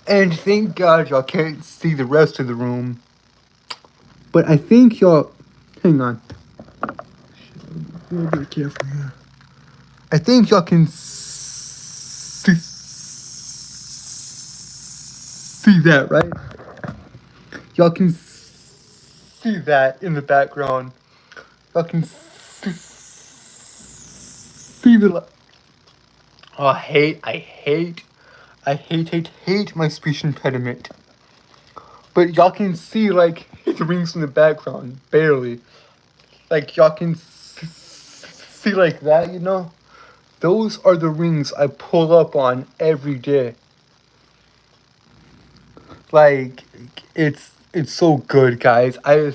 And thank God y'all can't see the rest of the room. But I think y'all, hang on. Be careful here. I think y'all can see that, right? Y'all can see that in the background. Y'all can see the. Oh, I hate my speech impediment. But y'all can see like the rings in the background, barely. Like y'all can see like that, you know. Those are the rings I pull up on every day. Like it's so good, guys. I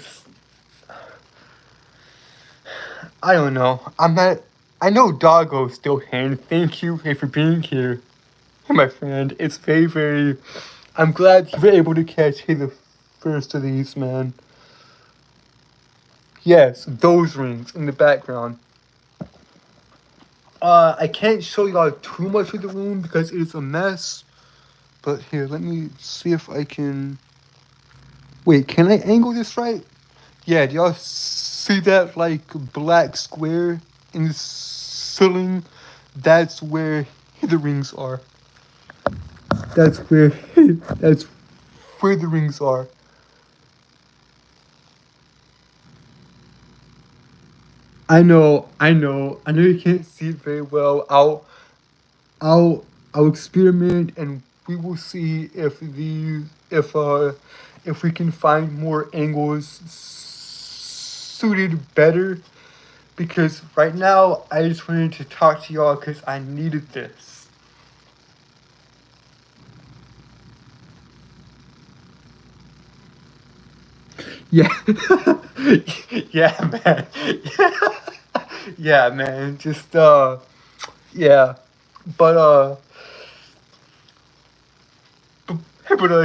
don't know. I'm not. I know Doggo still hand. Thank you for being here, my friend. It's very. I'm glad you were able to catch the first of these, man. Yes, those rings in the background. I can't show y'all too much of the room because it's a mess. But here, let me see if I can. Wait, can I angle this right? Yeah, do y'all see that like black square in the ceiling? That's where the rings are. That's where that's where the rings are. I know you can't see it very well. I'll I'll experiment and we will see if we can find more angles suited better because right now I just wanted to talk to y'all because I needed this. Yeah. Yeah, man. Yeah, man. Just yeah. But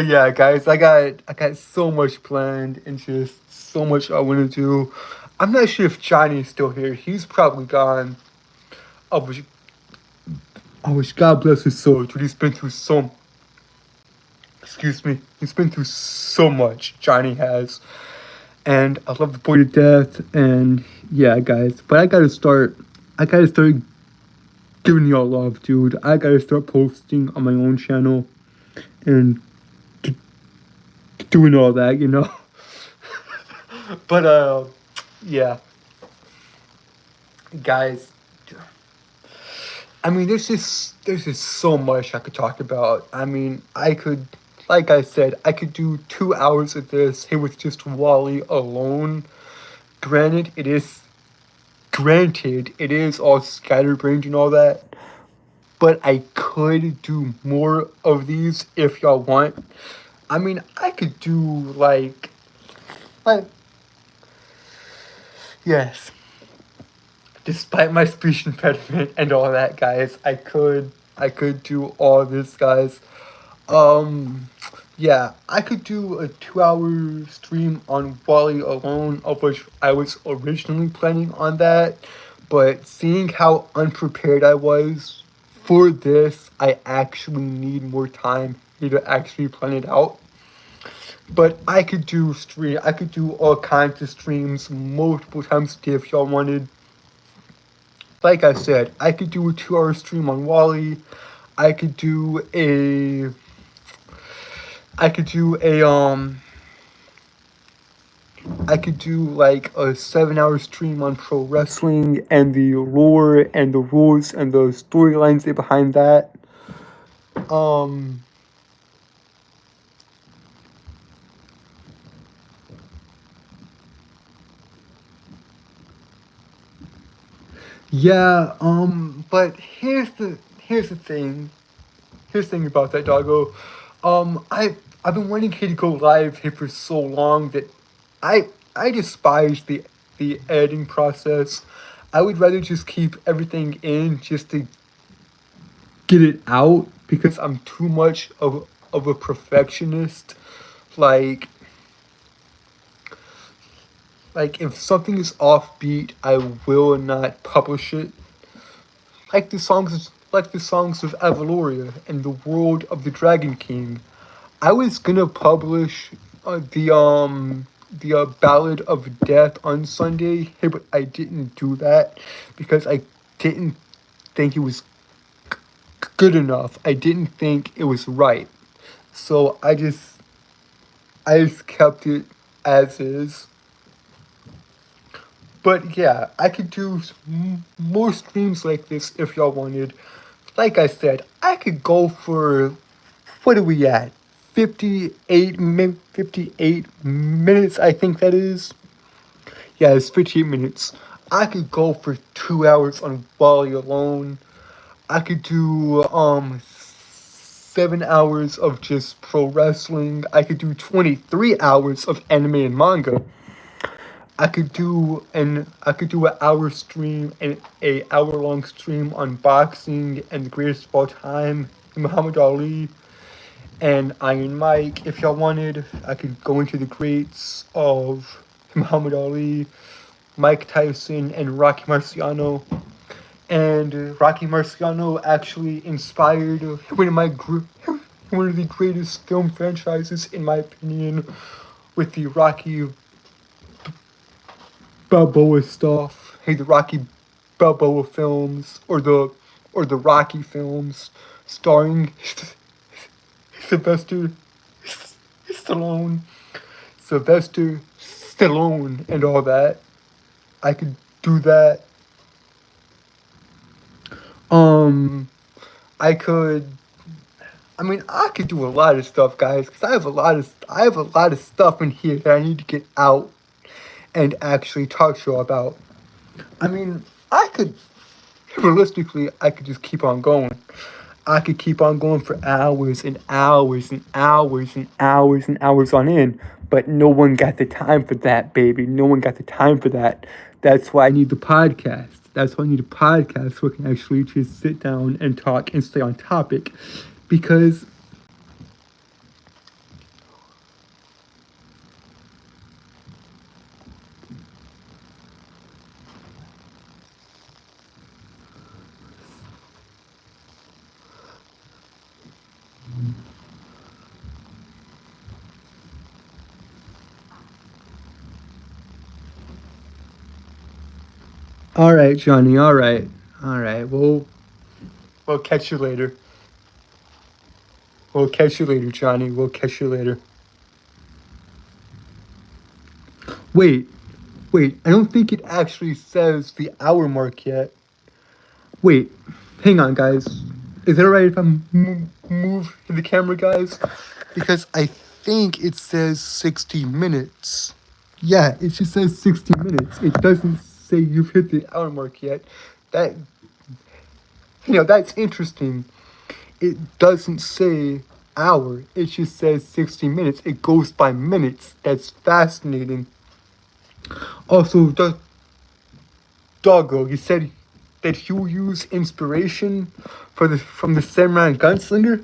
yeah, guys, I got so much planned and just so much I want to do. I'm not sure if Johnny's still here. He's probably gone. I wish God bless his soul, dude. He's been through so. Excuse me. He's been through so much. Johnny has, and I love the boy to death. And yeah, guys, but I gotta start. I gotta start giving y'all love, dude. I gotta start posting on my own channel and doing all that, you know. But yeah, guys. I mean, there's just so much I could talk about. I mean, like I said, I could do 2 hours of this here with just Wally alone. Granted, it is all scatterbrained and all that, but I could do more of these if y'all want. I mean, I could do like, yes. Despite my speech impediment and all that, guys, I could do all this, guys. Um, yeah, I could do a 2 hour stream on Wally alone, of which I was originally planning on that. But seeing how unprepared I was for this, I actually need more time here to actually plan it out. But I could do all kinds of streams multiple times a day if y'all wanted. Like I said, I could do a 2 hour stream on Wally. I could do a I could do a I could do like a 7 hour stream on pro wrestling and the lore and the rules and the storylines behind that. Um yeah, but here's the thing. Here's the thing about that, doggo. I've been wanting Kid to go live here for so long that I I despise the editing process. I would rather just keep everything in just to get it out because I'm too much of a perfectionist. Like if something is offbeat, I will not publish it. Like the songs of Avaloria and the World of the Dragon King. I was gonna publish the Ballad of Death on Sunday, hey, but I didn't do that because I didn't think it was good enough. I didn't think it was right, so I just kept it as is. But yeah, I could do more streams like this if y'all wanted. Like I said, I could go for what are we at? 58 minutes, I think that is. Yeah, it's 58 minutes. I could go for 2 hours on Wally alone. I could do 7 hours of just pro wrestling. I could do 23 hours of anime and manga. I could do an hour stream and a hour long stream on boxing and the greatest of all time, Muhammad Ali and Iron Mike. If y'all wanted, I could go into the greats of Muhammad Ali, Mike Tyson, and Rocky Marciano. And Rocky Marciano actually inspired one of the greatest film franchises, in my opinion, with the Rocky Balboa stuff. Hey, the Rocky Balboa films, or the Rocky films, starring Sylvester Stallone, Sylvester Stallone, and all that. I could do that. Um, I could. I mean, I could do a lot of stuff, guys, because I have a lot of stuff in here that I need to get out and actually talk to you about. I mean, I could, realistically, I could just keep on going. I could keep on going for hours and hours and hours and hours and hours on end, but no one got the time for that, baby. No one got the time for that. That's why I need the podcast. That's why I need a podcast so I can actually just sit down and talk and stay on topic. Because all right, Johnny, all right. All right. We'll catch you later. We'll catch you later, Johnny. We'll catch you later. Wait, wait. I don't think it actually says the hour mark yet. Wait, hang on, guys. Is it alright if I move the camera, guys? Because I think it says 60 minutes. Yeah, it just says 60 minutes. It doesn't say you've hit the hour mark yet. That, that's interesting. It doesn't say hour. It just says 60 minutes. It goes by minutes. That's fascinating. Also, Doggo, you said that you use inspiration from the Samurai and Gunslinger.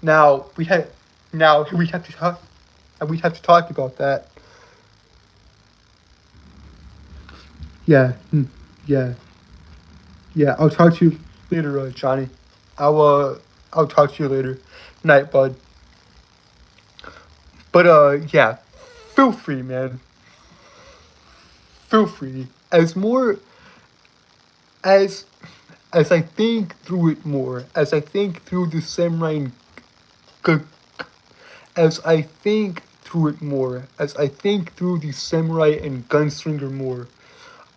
Now we have to talk. We have to talk about that. Yeah, yeah, yeah. I'll talk to you later, Johnny. I'll talk to you later. Night, bud. But yeah. Feel free, man. Feel free. As as I think through it more, as I think through the Samurai, gu- as I think through it more, as I think through the Samurai and Gunslinger more,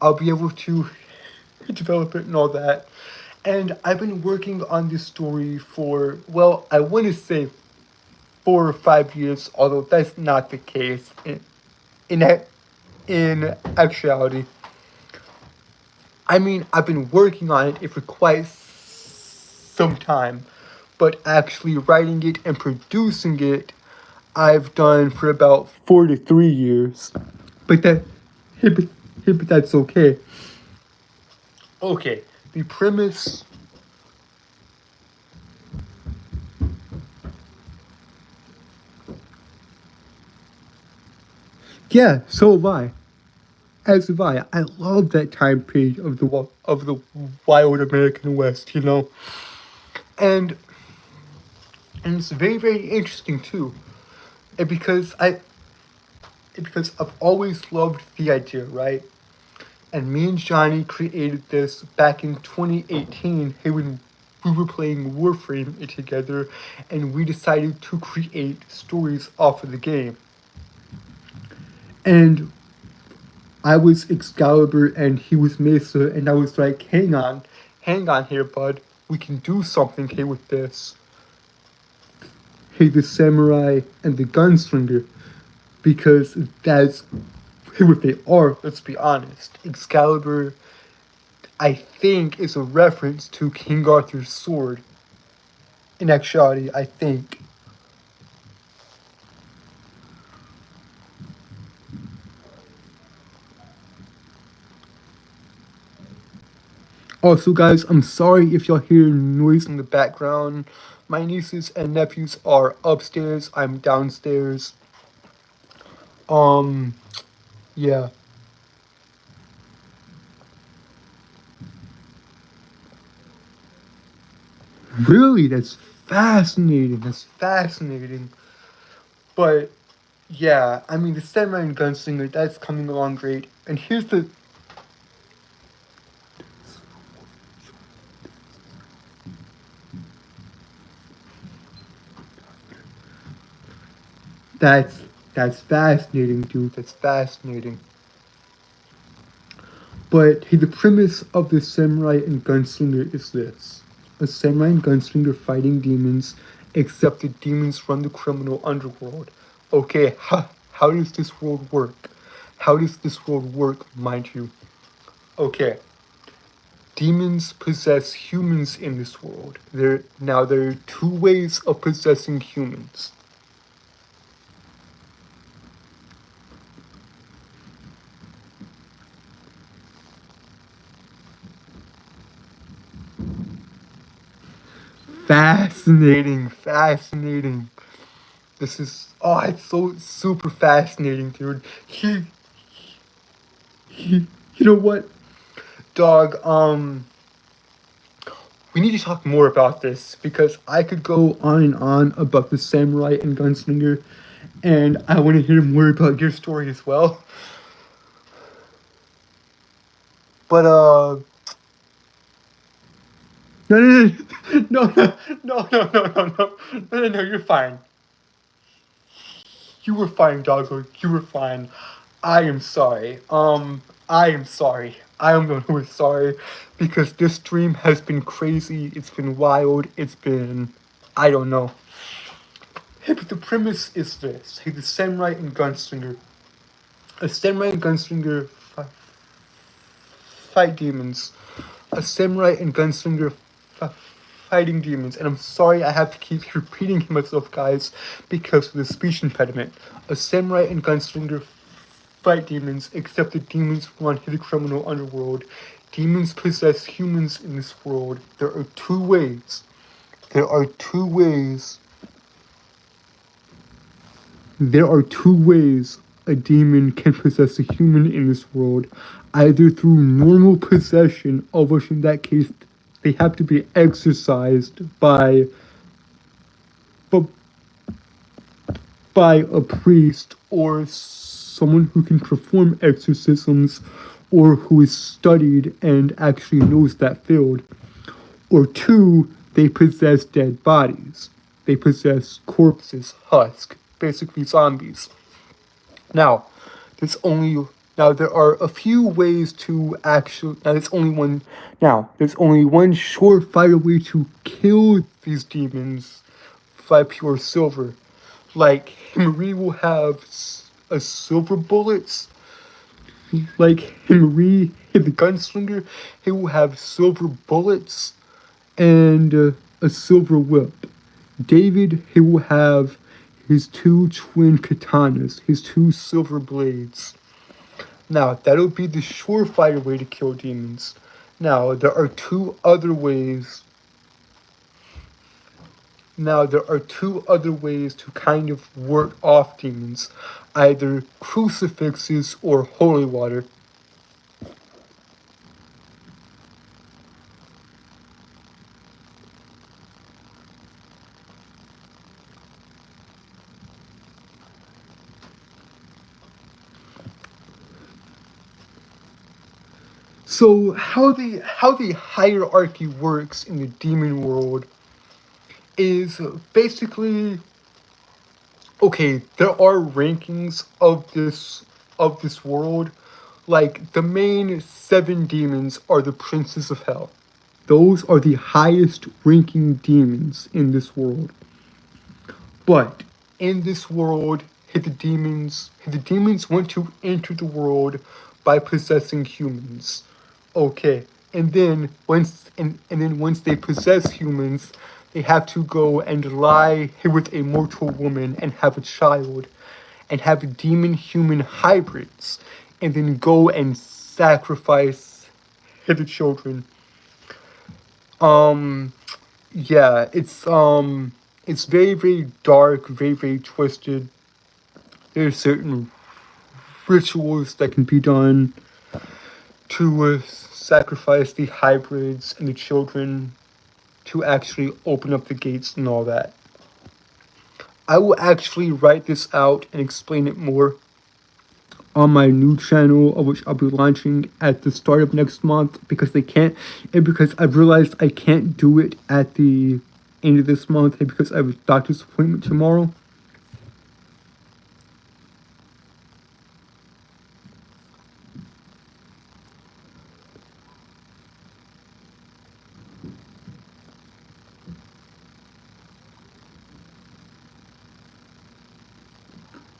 I'll be able to develop it and all that. And I've been working on this story for, well, I want to say 4 or 5 years, although that's not the case in, in actuality. I mean, I've been working on it for quite some time, but actually writing it and producing it, I've done for about 4 to 3 years. But but that's okay. Okay, the premise. Yeah, so have I. As have I. I love that time period of the wild American West, and and it's very very interesting too, and because I've always loved the idea, right? And me and Johnny created this back in 2018. Hey, when we were playing Warframe together, and we decided to create stories off of the game. And I was Excalibur and he was Mesa, and I was like, hang on here, bud. We can do something here with this. Hey, the samurai and the gunslinger, because that's what they are, let's be honest. Excalibur, I think, is a reference to King Arthur's sword. In actuality, I think. Also, guys, I'm sorry if y'all hear noise in the background. My nieces and nephews are upstairs. I'm downstairs. Um, yeah. Really, that's fascinating. That's fascinating. But yeah, I mean, the Samurai and Gunslinger, that's coming along great. And here's the. That's that's fascinating, dude. That's fascinating. But hey, the premise of the Samurai and Gunslinger is this: a samurai and gunslinger fighting demons, except the demons run the criminal underworld. Okay, how does this world work? How does this world work, mind you? Okay. Demons possess humans in this world. There are two ways of possessing humans. Fascinating, fascinating. This is it's so super fascinating, dude. You know what, dog? We need to talk more about this because I could go on and on about the samurai and gunslinger, and I want to hear more about your story as well. But no, no, no, no, no, no, no, no, no, no, no, no, you're fine. You were fine, doggo. You were fine. I am sorry. I am sorry. I am the one who is sorry because this dream has been crazy. It's been wild. It's been, I don't know. Hey, but the premise is this: hey, the samurai and gunslinger. A samurai and gunslinger fight demons. A samurai and gunslinger fighting demons. And I'm sorry I have to keep repeating myself, guys, because of the speech impediment. A samurai and gunslinger fight demons, except the demons run the criminal underworld. Demons possess humans in this world. There are two ways. There are two ways. There are two ways a demon can possess a human in this world. Either through normal possession, of which in that case they have to be exorcised bu- by a priest or someone who can perform exorcisms or who is studied and actually knows that field. Or two, they possess dead bodies. They possess corpses, husk, basically zombies. Now, there's only now there are a few ways to actually there's only one surefire way to kill these demons by pure silver. Like Henry will have a silver bullets. Like Henry, the gunslinger, he will have silver bullets and a silver whip. David, he will have his two twin katanas, his two silver blades. Now, that'll be the surefire way to kill demons. Now, there are two other ways. Now, there are two other ways to kind of work off demons, either crucifixes or holy water. So how the hierarchy works in the demon world is basically okay. There are rankings of this world. Like the main seven demons are the princes of hell. Those are the highest ranking demons in this world. But in this world, the demons want to enter the world by possessing humans. Okay. And then once they possess humans, they have to go and lie with a mortal woman and have a child and have demon human hybrids and then go and sacrifice the children. Um yeah, it's very very dark, very very twisted. There's certain rituals that can be done to sacrifice the hybrids and the children to actually open up the gates and all that. I will actually write this out and explain it more on my new channel, of which I'll be launching at the start of next month because I've realized I can't do it at the end of this month because I have a doctor's appointment tomorrow.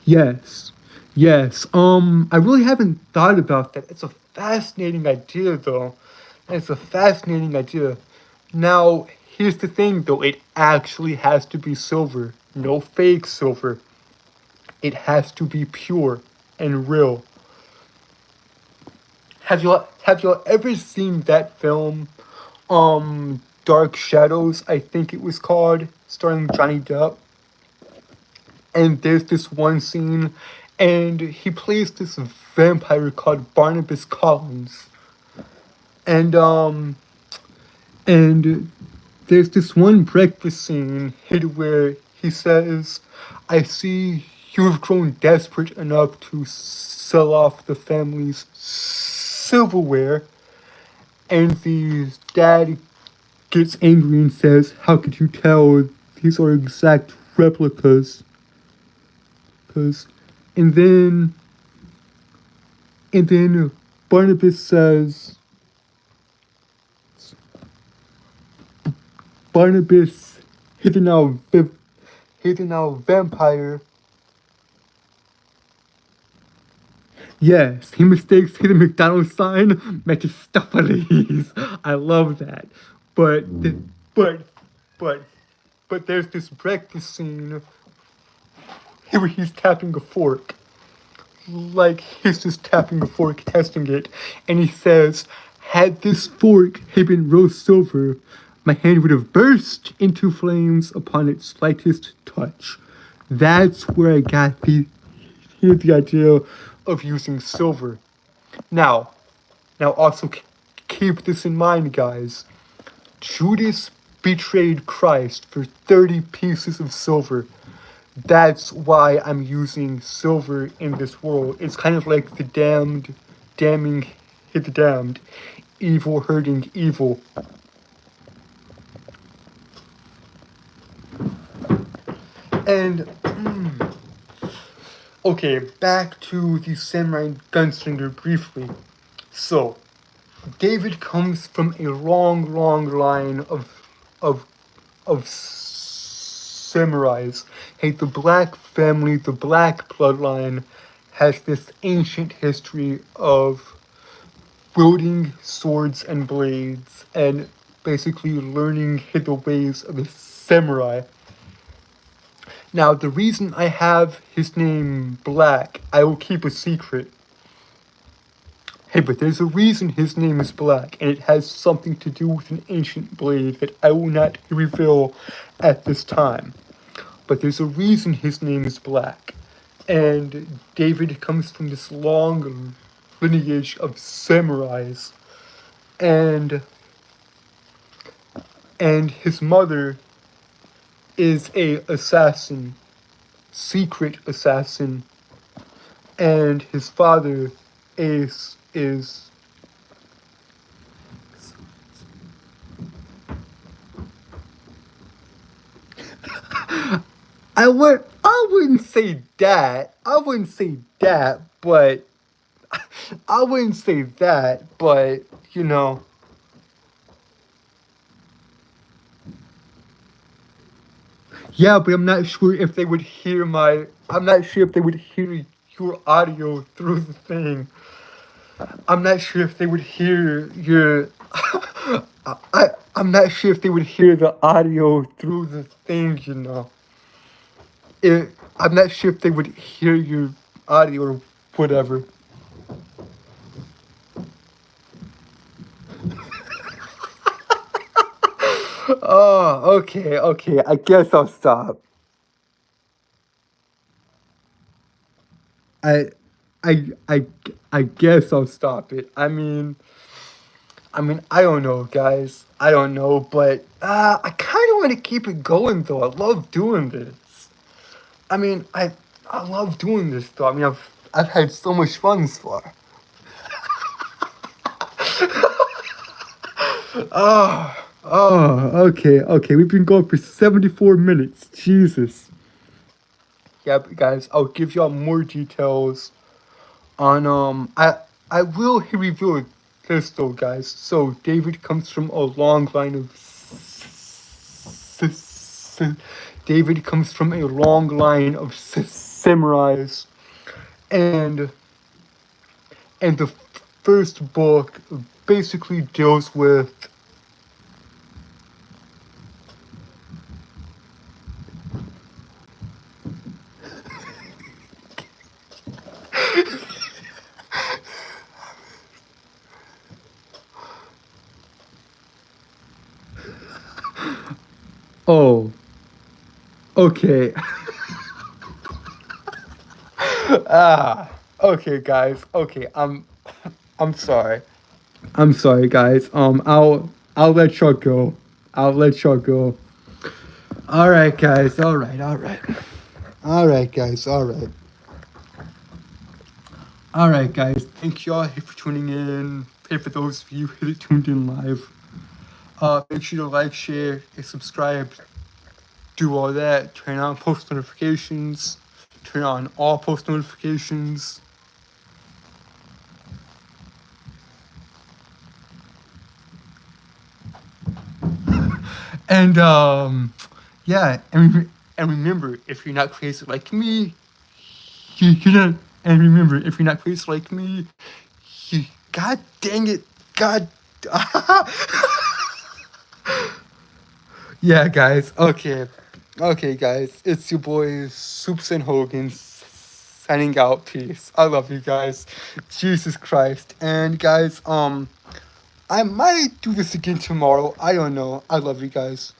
Yes, Yes. I really haven't thought about that. It's a fascinating idea, though. It's a fascinating idea. Now, here's the thing, though. It actually has to be silver. No fake silver. It has to be pure and real. Have you ever seen that film, Dark Shadows? I think it was called, starring Johnny Depp. And there's this one scene, and he plays this vampire called Barnabas Collins, and and there's this one breakfast scene where he says, "I see you've grown desperate enough to sell off the family's silverware," and the dad gets angry and says, "How could you tell? These are exact replicas." Cause, and then and then Barnabas says, Barnabas, he's now vampire. Yes, he mistakes hidden McDonald's sign, Mephistopheles. I love that. But, but, but, but there's this breakfast scene where he's tapping a fork. Like he's just tapping a fork, testing it, and he says, "Had this fork had been rose silver, my hand would have burst into flames upon its slightest touch." That's where I got the idea of using silver. Now, also keep this in mind, guys. Judas betrayed Christ for 30 pieces of silver. That's why I'm using silver in this world. It's kind of like the damned damning the damned, evil hurting evil. And okay, back to the samurai gunslinger briefly. So, David comes from a long, long line of samurais. Hey, the Black family, the Black bloodline, has this ancient history of wielding swords and blades and basically learning the ways of a samurai. Now, the reason I have his name Black, I will keep a secret. Hey, but there's a reason his name is Black, and it has something to do with an ancient blade that I will not reveal at this time. But there's a reason his name is Black. And David comes from this long lineage of samurais. And his mother is a assassin, secret assassin, and his father is I wouldn't say that. I wouldn't say that, but I wouldn't say that, but you know. Yeah, but I'm not sure if they would hear I'm not sure if they would hear your audio through the thing. I'm not sure if they would hear your. I'm not sure if they would hear the audio through the thing, you know. I'm not sure if they would hear your audio or whatever. Oh, okay. I guess I'll stop. I, I, I, I guess I'll stop it. I don't know, guys. I don't know, but I kind of want to keep it going, though. I love doing this. I love doing this, though. I've had so much fun this far. Okay. We've been going for 74 minutes. Jesus. Yeah, but guys, I'll give y'all more details on I will reveal this though, guys. So David comes from a long line of David comes from a long line of samurais, and the first book basically deals with oh, okay. Okay, guys. Okay, I'm sorry. I'm sorry, guys. I'll let y'all go. I'll let y'all go. All right, guys. All right. All right. All right, guys. All right. All right, guys. Thank y'all for tuning in. And for those of you who tuned in live, make sure to like, share, and subscribe. Do all that. Turn on post notifications. Turn on all post notifications. And yeah, and remember, if you're not crazy like me, you know, and remember, if you're not crazy like me, you, God dang it, God. Yeah, guys. Okay, okay, guys. It's your boy Soups and Hogan signing out. Peace. I love you guys. Jesus Christ. And guys, I might do this again tomorrow. I don't know. I love you guys.